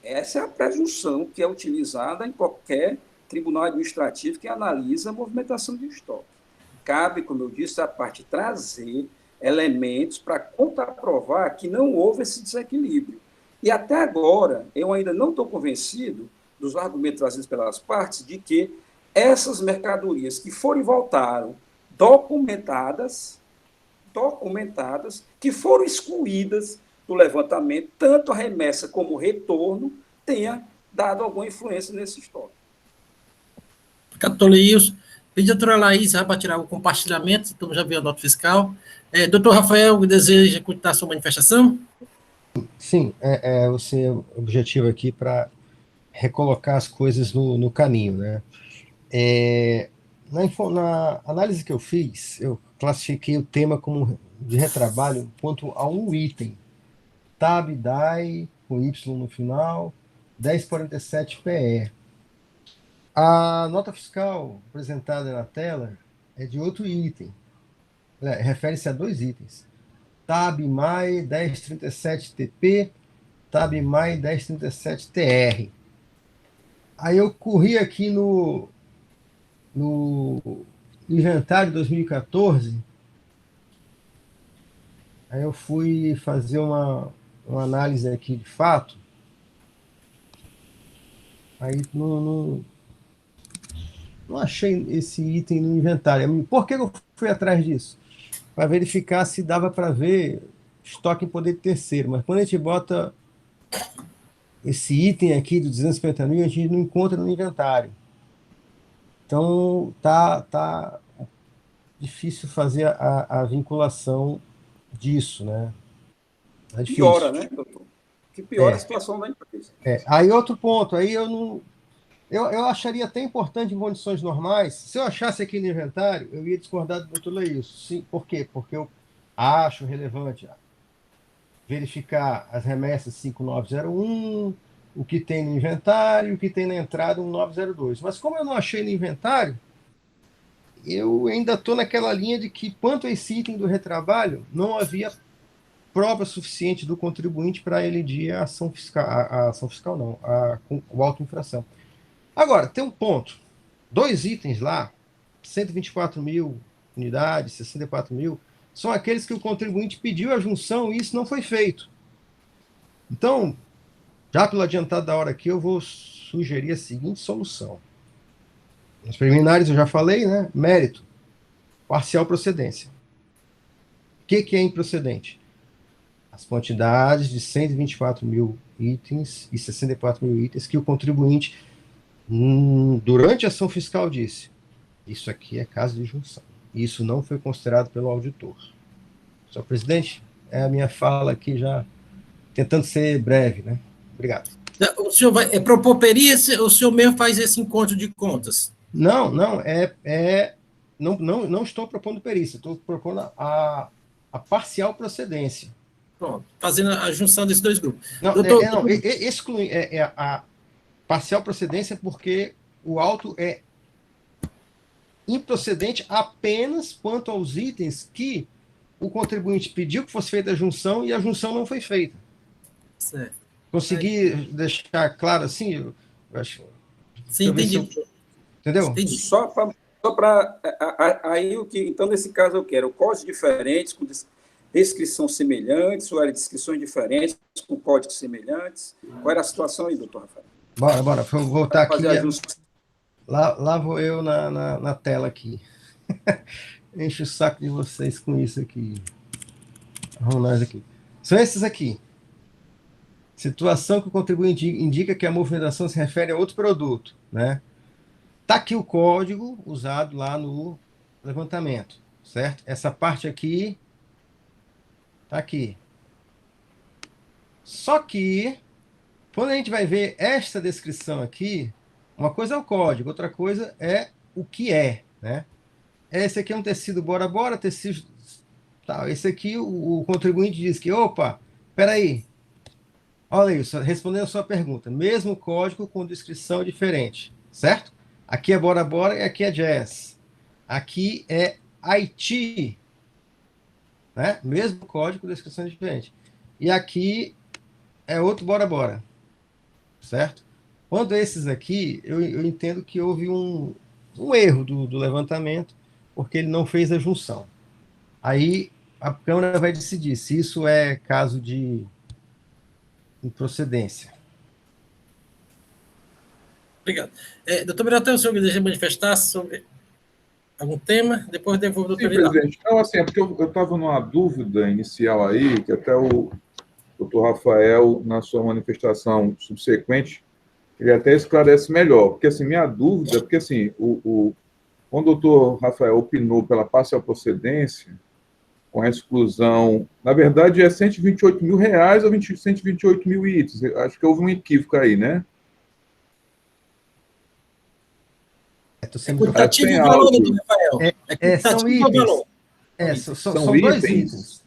Essa é a presunção que é utilizada em qualquer tribunal administrativo que analisa a movimentação de estoque. Cabe, como eu disse, a parte trazer elementos para comprovar que não houve esse desequilíbrio. E até agora, eu ainda não estou convencido dos argumentos trazidos pelas partes de que essas mercadorias que foram e voltaram documentadas, que foram excluídas do levantamento, tanto a remessa como o retorno, tenha dado alguma influência nesse estoque. Doutor Leilson, pedi a doutora Laís para tirar o compartilhamento, então já viu a nota fiscal. Doutor Rafael, deseja continuar sua manifestação? Sim, o seu objetivo aqui para recolocar as coisas no caminho, né? Na análise que eu fiz, eu classifiquei o tema como de retrabalho quanto a um item, TAB, DAI, com Y no final, 1047 PE. A nota fiscal apresentada na tela é de outro item, refere-se a dois itens. TAB MAI 1037 TP, TAB MAI 1037 TR. Aí eu corri aqui no inventário 2014, aí eu fui fazer uma análise aqui de fato, aí não achei esse item no inventário. Por que eu fui atrás disso? Para verificar se dava para ver estoque em poder de terceiro, mas quando a gente bota esse item aqui do 250 mil, a gente não encontra no inventário. Então, tá difícil fazer a vinculação disso, né? É difícil. Piora, né, doutor? Que piora a situação da empresa. Aí outro ponto, aí eu acharia até importante em condições normais, se eu achasse aqui no inventário, eu ia discordar do doutor Leilson. Sim, por quê? Porque eu acho relevante verificar as remessas 5901, o que tem no inventário, o que tem na entrada 1902. Mas como eu não achei no inventário, eu ainda estou naquela linha de que, quanto a esse item do retrabalho, não havia prova suficiente do contribuinte para elidir a ação fiscal, o auto-infração. Agora, tem um ponto. 2 itens lá, 124 mil unidades, 64 mil, são aqueles que o contribuinte pediu a junção e isso não foi feito. Então, já pelo adiantado da hora aqui, eu vou sugerir a seguinte solução. Nos preliminares eu já falei, né? Mérito, parcial procedência. O que é improcedente? As quantidades de 124 mil itens e 64 mil itens que o contribuinte, durante a ação fiscal, disse: isso aqui é caso de junção. Isso não foi considerado pelo auditor. Senhor presidente, é a minha fala aqui já tentando ser breve, né? Obrigado. O senhor vai propor perícia ou o senhor mesmo faz esse encontro de contas? Não, não estou propondo perícia, estou propondo a parcial procedência. Pronto, fazendo a junção desses 2 grupos. Não, a parcial procedência porque o auto é improcedente apenas quanto aos itens que o contribuinte pediu que fosse feita a junção e a junção não foi feita. Certo. Consegui deixar claro assim? Eu acho. Sim, entendi. Entendeu? Entendi. Só para aí o que, então nesse caso eu quero códigos diferentes com descrição semelhantes, ou era descrições diferentes com códigos semelhantes. Qual era a situação aí, doutor Rafael? Bora, vou voltar aqui. Lá vou eu na tela aqui. Enche o saco de vocês com isso aqui. Vamos nós aqui. São esses aqui. Situação que o contribuinte indica que a movimentação se refere a outro produto, né? Está aqui o código usado lá no levantamento, certo? Essa parte aqui está aqui. Só que, quando a gente vai ver esta descrição aqui, uma coisa é o código, outra coisa é o que é, né? Esse aqui é um tecido bora, tecido... Tá, esse aqui, o contribuinte diz que, opa, peraí, olha isso, respondendo a sua pergunta, mesmo código com descrição diferente, certo? Aqui é bora e aqui é jazz. Aqui é Haiti, né? Mesmo código, descrição diferente. E aqui é outro bora, certo? Quando esses aqui, eu entendo que houve um erro do levantamento, porque ele não fez a junção. Aí a Câmara vai decidir se isso é caso de improcedência. Obrigado. Doutor Birotão, o senhor deseja manifestar sobre algum tema? Depois devolvo ao doutor Vidal. Presidente. Então, assim, é porque eu estava numa dúvida inicial aí, que até o doutor Rafael, na sua manifestação subsequente, ele até esclarece melhor. Porque, assim, minha dúvida, porque, assim, quando o doutor Rafael opinou pela parcial procedência, com a exclusão, na verdade, é R$128 mil ou 128 mil itens. Acho que houve um equívoco aí, né? É quantitativo o valor, doutor Rafael. São itens. São 2 itens.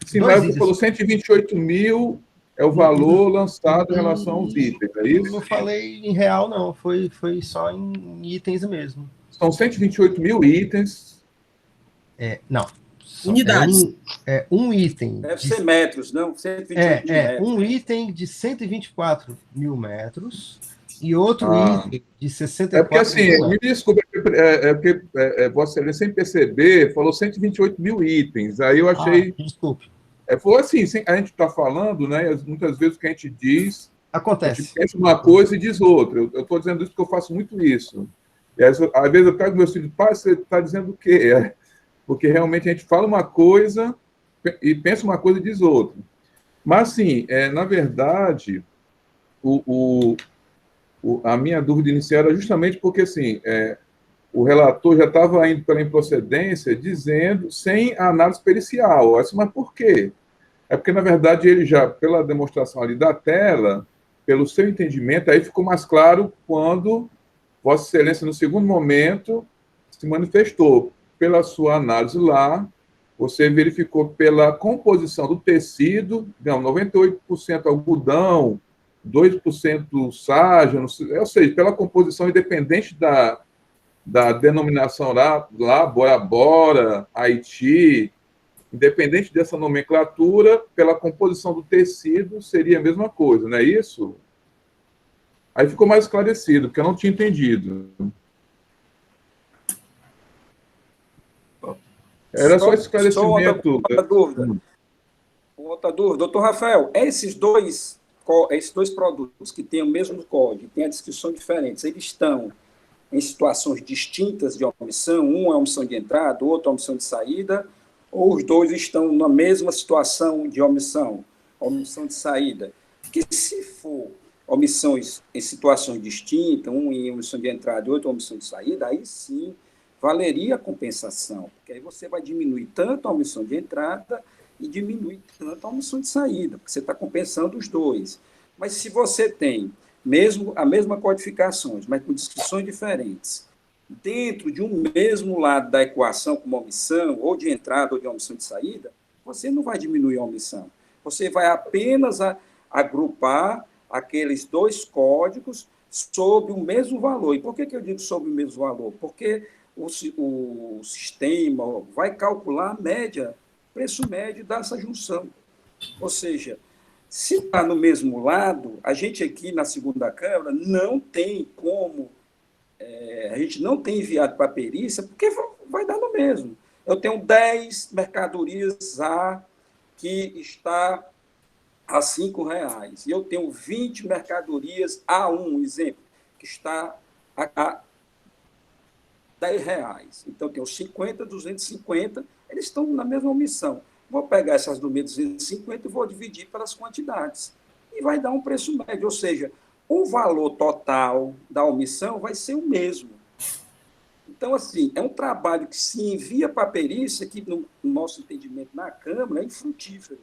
Sim, mas você falou 128 mil é o valor lançado em relação aos itens, é isso? Eu não falei em real, não. Foi só em itens mesmo. São 128 mil itens. Não. Unidades. Um item. Deve ser metros, não? 128 metros. Um item de 124 mil metros e outro item de 64 É porque, assim, me desculpa, porque Vossa Excelência, sem perceber, falou 128 mil itens. Aí eu achei... desculpe. Foi assim, a gente está falando, né? Muitas vezes o que a gente diz... Acontece. A gente pensa uma coisa e diz outra. Eu estou dizendo isso porque eu faço muito isso. E às vezes eu pego meus filhos, pai, você está dizendo o quê? Porque realmente a gente fala uma coisa e pensa uma coisa e diz outra. Mas, assim, na verdade, a minha dúvida inicial era justamente porque, assim, o relator já estava indo pela improcedência, dizendo, sem a análise pericial. Mas por quê? É porque, na verdade, ele já, pela demonstração ali da tela, pelo seu entendimento, aí ficou mais claro quando Vossa Excelência, no segundo momento, se manifestou. Pela sua análise lá, você verificou pela composição do tecido, não, 98% algodão, 2% sarja, ou seja, pela composição independente da denominação lá, Bora Bora, Haiti, independente dessa nomenclatura, pela composição do tecido, seria a mesma coisa, não é isso? Aí ficou mais esclarecido, porque eu não tinha entendido. Era só esse esclarecimento. Outra dúvida. Doutor Rafael, esses dois produtos que têm o mesmo código, têm a descrição diferente, eles estão em situações distintas de omissão? Um é omissão de entrada, o outro é omissão de saída, ou os dois estão na mesma situação de omissão de saída? Porque se for omissões em situações distintas, um em omissão de entrada e outro em omissão de saída, aí sim valeria a compensação, porque aí você vai diminuir tanto a omissão de entrada e diminuir tanto a omissão de saída, porque você está compensando os dois. Mas se você tem a mesma codificações, mas com descrições diferentes, dentro de um mesmo lado da equação, como omissão, ou de entrada ou de omissão de saída, você não vai diminuir a omissão. Você vai apenas agrupar aqueles dois códigos sob o mesmo valor. E por que eu digo sob o mesmo valor? Porque o sistema vai calcular a média, preço médio dessa junção. Ou seja, se está no mesmo lado, a gente aqui na segunda Câmara não tem como, a gente não tem enviado para a perícia, porque vai dar no mesmo. Eu tenho 10 mercadorias A que está a R$5, e eu tenho 20 mercadorias A1, exemplo, que está a R$10. Então, eu tenho 50, 250, eles estão na mesma omissão. Vou pegar essas do meio 250 e vou dividir pelas quantidades. E vai dar um preço médio, ou seja, o valor total da omissão vai ser o mesmo. Então, assim, é um trabalho que se envia para a perícia, que no nosso entendimento na Câmara é infrutífero,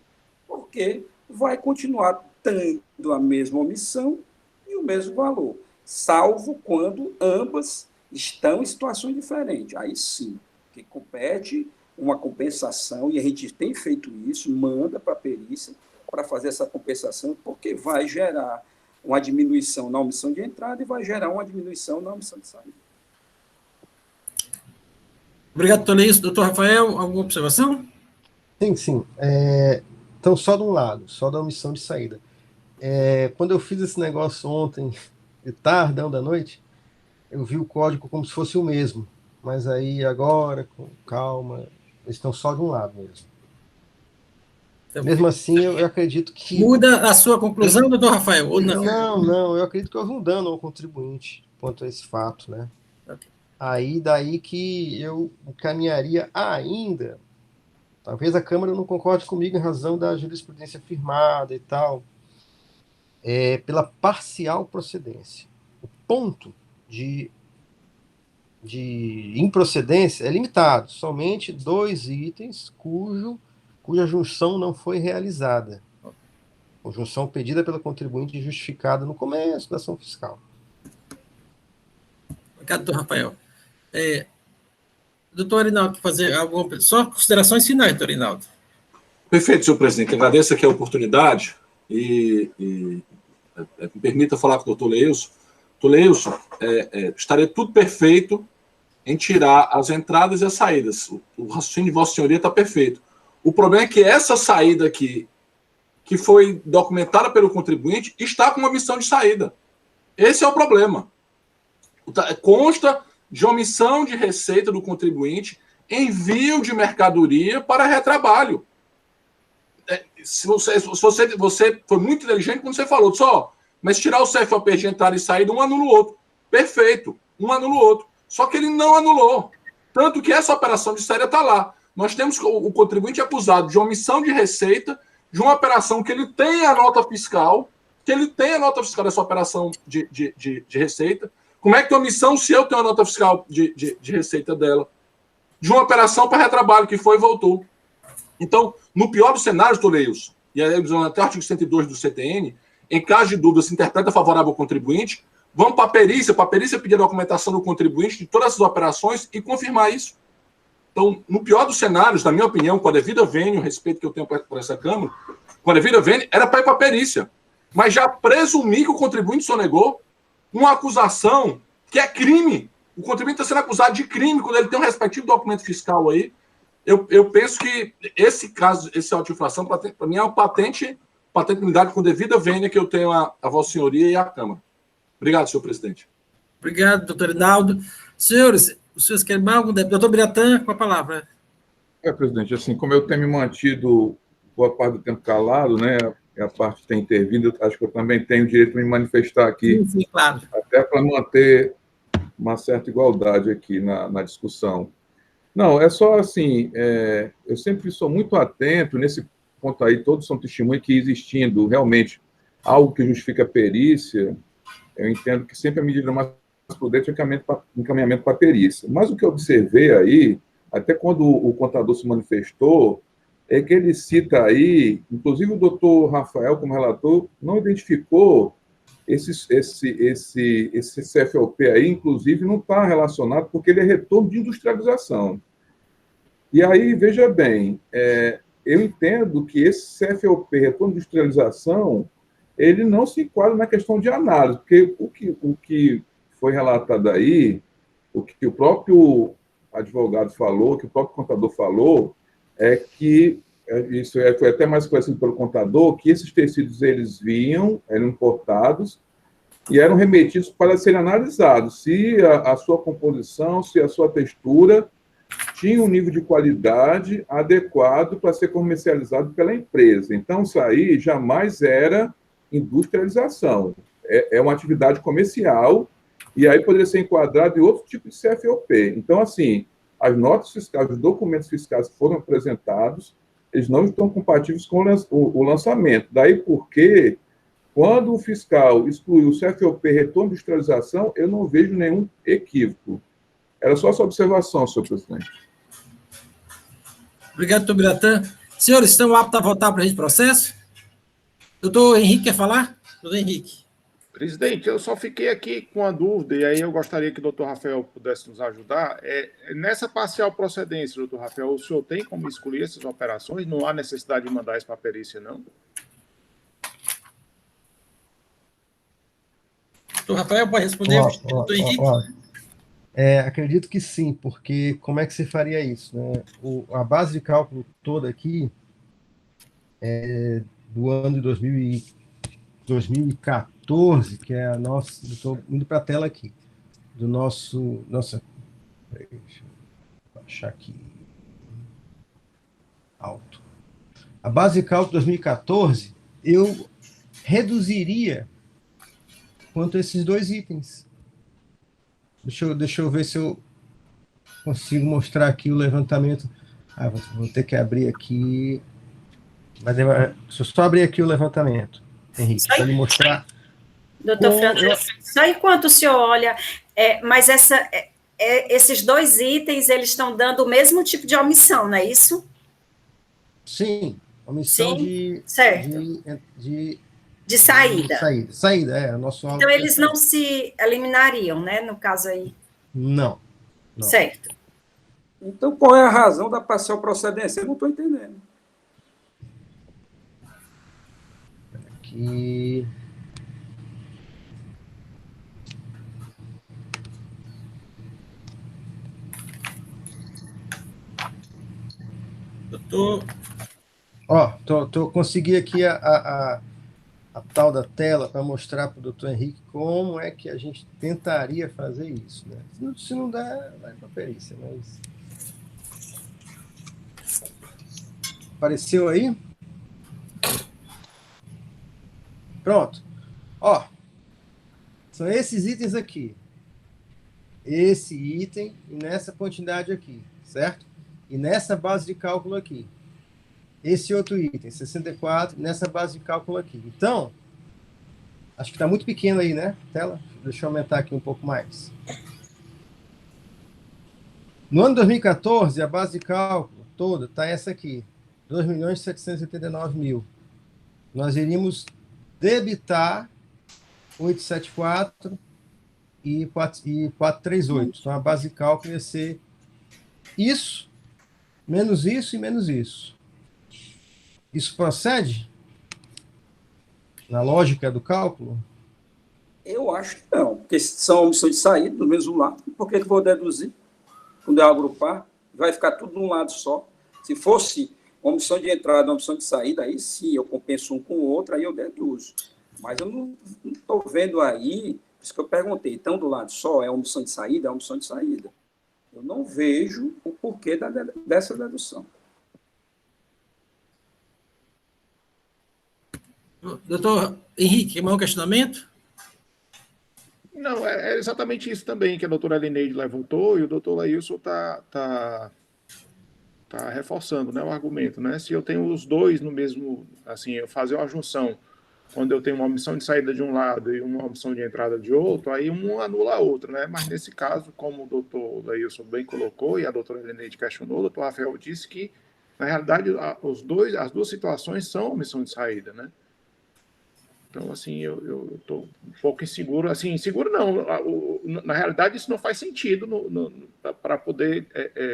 porque vai continuar tendo a mesma omissão e o mesmo valor, salvo quando ambas estão em situações diferentes. Aí sim, que compete uma compensação, e a gente tem feito isso, manda para a perícia para fazer essa compensação, porque vai gerar uma diminuição na omissão de entrada e vai gerar uma diminuição na omissão de saída. Obrigado, Toledo. Doutor Rafael, alguma observação? Sim. Então, só de um lado, só da omissão de saída. Quando eu fiz esse negócio ontem, de tardão da noite, eu vi o código como se fosse o mesmo. Mas aí, agora, com calma, eles estão só de um lado mesmo. Então, mesmo assim, eu acredito que... Muda a sua conclusão, doutor Rafael, ou não? Não, eu acredito que houve um dano ao contribuinte quanto a esse fato, né? Okay. Aí, daí que eu encaminharia ainda, talvez a Câmara não concorde comigo em razão da jurisprudência firmada e tal, pela parcial procedência. O ponto de improcedência é limitado, somente 2 itens cuja junção não foi realizada. A junção pedida pelo contribuinte e justificada no começo da ação fiscal. Obrigado, doutor Rafael. Doutor Arinaldo, fazer alguma... Só considerações finais, doutor Arinaldo. Perfeito, senhor presidente. Agradeço aqui a oportunidade e me permita falar com o doutor Leilson. Doutor Leilson, estaria tudo perfeito em tirar as entradas e as saídas. O raciocínio de Vossa Senhoria está perfeito. O problema é que essa saída aqui, que foi documentada pelo contribuinte, está com uma omissão de saída. Esse é o problema. Consta de omissão de receita do contribuinte, envio de mercadoria para retrabalho. Você foi muito inteligente quando você falou, mas tirar o CFOP de entrada e saída, um anula o outro. Perfeito, um anula o outro. Só que ele não anulou. Tanto que essa operação de série está lá. Nós temos o contribuinte acusado de omissão de receita de uma operação que ele tem a nota fiscal, dessa operação de receita. Como é que tem omissão se eu tenho a nota fiscal de receita dela? De uma operação para retrabalho que foi e voltou. Então, no pior dos cenários, Toleios, e aí até o artigo 102 do CTN, em caso de dúvida, se interpreta favorável ao contribuinte, vamos para a perícia pedir a documentação do contribuinte de todas essas operações e confirmar isso. Então, no pior dos cenários, na minha opinião, com a devida vênia, o respeito que eu tenho por essa Câmara, com a devida vênia, era para ir para a perícia. Mas já presumir que o contribuinte sonegou uma acusação que é crime. O contribuinte está sendo acusado de crime quando ele tem um respectivo documento fiscal aí. Eu penso que esse caso, esse auto de infração, para mim é uma patente unidade com devida vênia que eu tenho a Vossa Senhoria e a Câmara. Obrigado, senhor presidente. Obrigado, doutor Rinaldo. Senhores, os senhores querem mais algum? Doutor Biratã, com a palavra. Presidente, assim, como eu tenho me mantido boa parte do tempo calado, né, a parte tem intervindo, acho que eu também tenho o direito de me manifestar aqui, sim, claro. Até para manter uma certa igualdade aqui na discussão. Não, é só assim, eu sempre sou muito atento, nesse ponto aí, todos são testemunhas que existindo realmente algo que justifica a perícia, eu entendo que sempre a medida mais prudente é o encaminhamento para a perícia. Mas o que eu observei aí, até quando o contador se manifestou, é que ele cita aí, inclusive o doutor Rafael, como relator, não identificou esse CFOP aí, inclusive, não está relacionado, porque ele é retorno de industrialização. E aí, veja bem, eu entendo que esse CFOP, retorno de industrialização, ele não se enquadra na questão de análise, porque o que foi relatado aí, o que o próprio advogado falou, o que o próprio contador falou, é que, isso foi até mais esclarecido pelo contador, que esses tecidos eles eram importados, e eram remetidos para serem analisados, se a sua composição, se a sua textura tinha um nível de qualidade adequado para ser comercializado pela empresa. Então, isso aí jamais era industrialização. É uma atividade comercial, e aí poderia ser enquadrado em outro tipo de CFOP. Então, assim, as notas fiscais, os documentos fiscais que foram apresentados, eles não estão compatíveis com o lançamento. Daí porque, quando o fiscal excluiu o CFOP retorno de industrialização, eu não vejo nenhum equívoco. Era só essa observação, senhor presidente. Obrigado, doutor Biratã. Senhores, estão aptos a votar para a gente processo? Doutor Henrique quer falar? Doutor Henrique. Presidente, eu só fiquei aqui com uma dúvida, e aí eu gostaria que o doutor Rafael pudesse nos ajudar. Nessa parcial procedência, doutor Rafael, o senhor tem como excluir essas operações? Não há necessidade de mandar isso para a perícia, não? Doutor Rafael, pode responder? Doutor Henrique? Acredito que sim, porque como é que se faria isso, né? A base de cálculo toda aqui é do ano de 2014, que é a nossa... Estou indo para a tela aqui, do nosso... Deixa eu baixar aqui. Alto. A base de cálculo 2014, eu reduziria quanto a esses dois itens. Deixa eu ver se eu consigo mostrar aqui o levantamento. Vou ter que abrir aqui. Mas se eu só abrir aqui o levantamento, Henrique, para lhe mostrar. Doutor Francisco, só enquanto o senhor olha, mas esses dois itens, eles estão dando o mesmo tipo de omissão, não é isso? Sim, omissão de saída. Saída, o nosso... Então, eles não se eliminariam, né, no caso aí? Não. Certo. Então, qual é a razão da parcial procedência? Eu não estou entendendo. Aqui... Doutor... Consegui aqui a tal da tela para mostrar para o doutor Henrique como é que a gente tentaria fazer isso, né? Se não der, vai para a perícia, mas... Apareceu aí? Pronto. São esses itens aqui. Esse item e nessa quantidade aqui, certo? e nessa base de cálculo aqui. Esse outro item, 64, nessa base de cálculo aqui. Então, acho que está muito pequeno aí, né? Tela? Deixa eu aumentar aqui um pouco mais. No ano 2014, a base de cálculo toda está essa aqui, 2.789.000. Nós iríamos debitar 874 e 438. Então, a base de cálculo ia ser isso, menos isso e menos isso. Isso procede? Na lógica do cálculo? Eu acho que não, porque são omissões de saída do mesmo lado. Por que eu vou deduzir? Quando eu agrupar, vai ficar tudo de um lado só. Se fosse uma omissão de entrada, uma omissão de saída, aí sim, eu compenso um com o outro, aí eu deduzo. Mas eu não estou vendo aí, por isso que eu perguntei, então do lado só é omissão de saída, é omissão de saída. Eu não vejo o porquê dessa dedução. Doutor Henrique, mais um questionamento? Não, é exatamente isso também que a doutora Elineide levantou e o doutor Leilson está reforçando, né, o argumento, né? Se eu tenho os dois no mesmo, assim, eu fazer uma junção, quando eu tenho uma omissão de saída de um lado e uma omissão de entrada de outro, aí um anula a outra, né? Mas nesse caso, como o doutor Leilson bem colocou e a doutora Elineide questionou, o doutor Rafael disse que, na realidade, as duas situações são omissão de saída, né? Então, assim, eu estou um pouco inseguro. Assim, inseguro não. Na realidade, isso não faz sentido para poder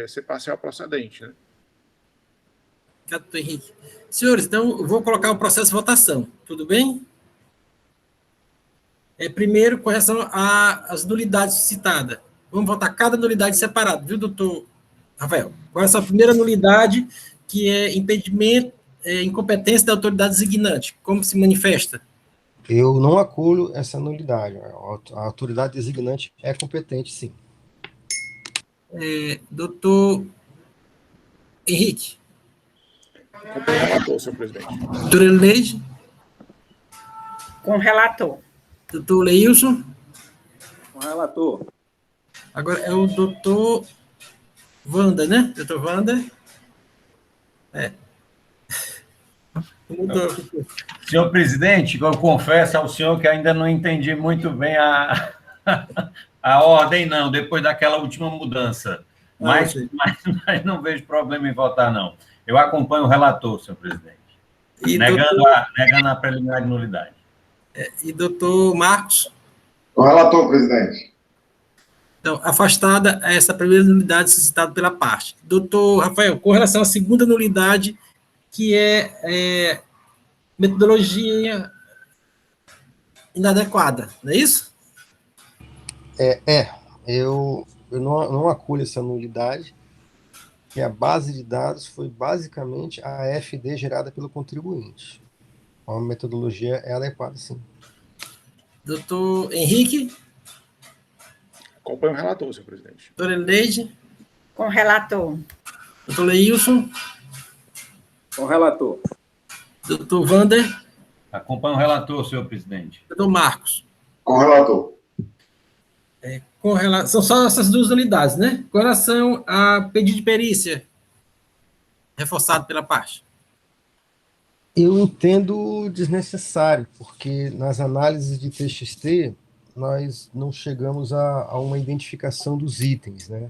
ser parcial procedente, né? Doutor Henrique. Senhores, então, eu vou colocar o processo de votação. Tudo bem? Primeiro, com relação às nulidades citadas. Vamos votar cada nulidade separada, viu, doutor Rafael? Com essa primeira nulidade, que é impedimento, incompetência da autoridade designante. Como se manifesta? Eu não acolho essa nulidade. A autoridade designante é competente, sim. Doutor Henrique. Com o relator, senhor presidente. Doutora Elineide. Com o relator. Doutor Leilson. Com o relator. Agora é o doutor Wanda, né? Doutor Wanda. Senhor presidente, eu confesso ao senhor que ainda não entendi muito bem a ordem, não, depois daquela última mudança. Mas não vejo problema em votar, não. Eu acompanho o relator, senhor presidente. Negando a preliminar de nulidade. E doutor Marcos? O relator, presidente. Então, afastada essa primeira nulidade suscitada pela parte. Doutor Rafael, com relação à segunda nulidade, que é metodologia inadequada, não é isso? Eu não acolho essa nulidade, que a base de dados foi basicamente a AFD gerada pelo contribuinte. A metodologia é adequada, sim. Doutor Henrique? Acompanho o relator, senhor presidente. Doutora Elineide? Com o relator. Doutor Leilson? Com o relator. Doutor Wander? Acompanho o relator, senhor presidente. Doutor Marcos? Com o relator. São só essas duas nulidades, né? Com relação a pedido de perícia, reforçado pela parte. Eu entendo desnecessário, porque nas análises de TXT, nós não chegamos a uma identificação dos itens, né?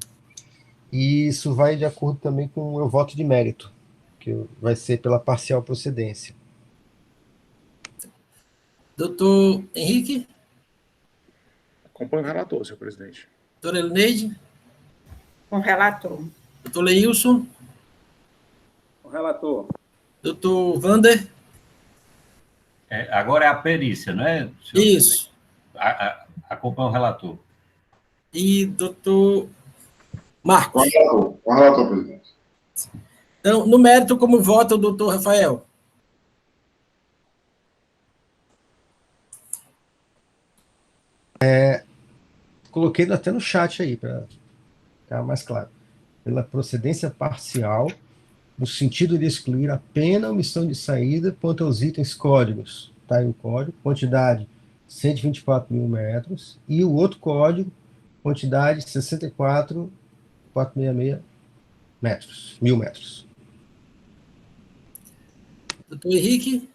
E isso vai de acordo também com o meu voto de mérito, que vai ser pela parcial procedência. Doutor Henrique? Acompanho o relator, senhor presidente. Doutora Elineide? Com o relator. Doutor Leilson? Com o relator. Doutor Wander? Agora é a perícia, não é? Isso. Acompanho o relator. E doutor Marcos? Com o relator, presidente. Então, no mérito, como vota o doutor Rafael? Coloquei até no chat aí, para ficar mais claro. Pela procedência parcial, no sentido de excluir apenas a omissão de saída quanto aos itens códigos. Tá aí o código, quantidade 124.000 metros, e o outro código, quantidade 64.466 metros, 1.000 metros. Doutor Henrique?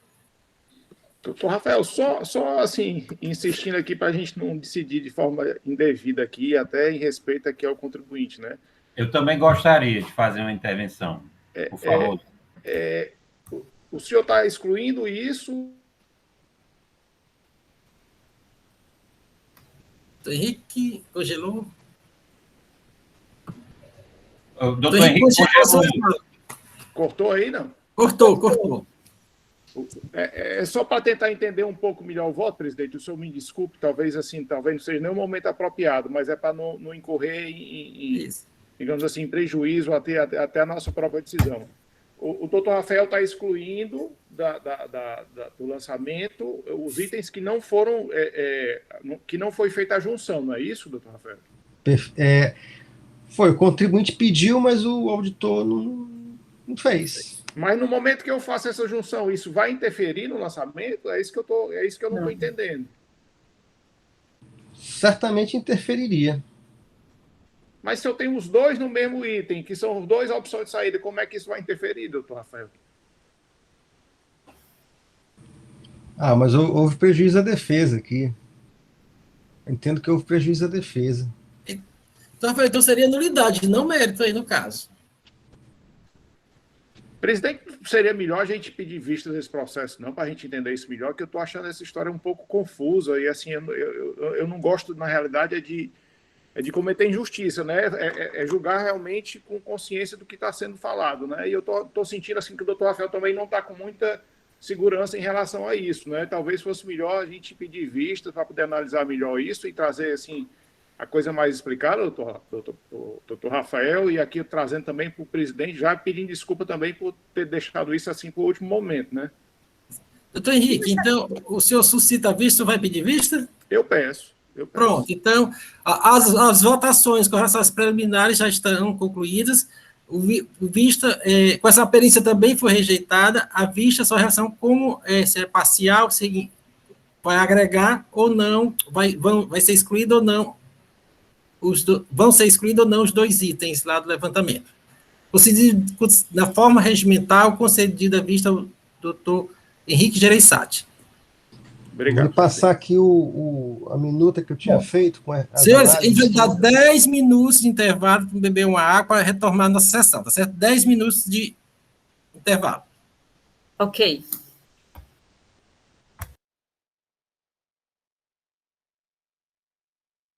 Doutor Rafael, só assim, insistindo aqui para a gente não decidir de forma indevida aqui, até em respeito aqui ao contribuinte, né? Eu também gostaria de fazer uma intervenção, por favor. O senhor está excluindo isso? Doutor Henrique congelou? Doutor Henrique congelou. Cortou aí, não? Cortou. É só para tentar entender um pouco melhor o voto, presidente. O senhor me desculpe, talvez não seja nem o momento apropriado, mas é para não incorrer em digamos assim, em prejuízo até a nossa própria decisão. O doutor Rafael está excluindo do lançamento os itens que não foram, que não foi feita a junção, não é isso, doutor Rafael? Foi, o contribuinte pediu, mas o auditor não fez. Mas no momento que eu faço essa junção, isso vai interferir no lançamento? É isso que eu não estou entendendo. Certamente interferiria. Mas se eu tenho os dois no mesmo item, que são as duas opções de saída, como é que isso vai interferir, doutor Rafael? Mas houve prejuízo à defesa aqui. Eu entendo que houve prejuízo à defesa. Então seria nulidade, não mérito aí no caso. Presidente, seria melhor a gente pedir vista desse processo, não, para a gente entender isso melhor, que eu estou achando essa história um pouco confusa e, assim, eu não gosto, na realidade, de cometer injustiça, né? É julgar realmente com consciência do que está sendo falado, né? E eu estou sentindo, assim, que o doutor Rafael também não está com muita segurança em relação a isso, né? Talvez fosse melhor a gente pedir vista para poder analisar melhor isso e trazer, assim, a coisa mais explicada, doutor Rafael, e aqui trazendo também para o presidente, já pedindo desculpa também por ter deixado isso assim para o último momento, né? Doutor Henrique, então, o senhor suscita vista ou vai pedir vista? Eu peço. Pronto, então, as votações com relação às preliminares já estão concluídas, vista, com essa perícia também foi rejeitada, a vista só relação como se é parcial, se vai agregar ou não, vai ser excluído ou não, vão ser excluídos ou não os dois itens lá do levantamento. Na forma regimental, concedida a vista ao doutor Henrique Gereissati. Obrigado. Vou passar aqui a minuta que eu tinha feito. Senhores, a gente vai dar 10 minutos de intervalo para beber uma água para retomar a nossa sessão, tá certo? 10 minutos de intervalo. Ok.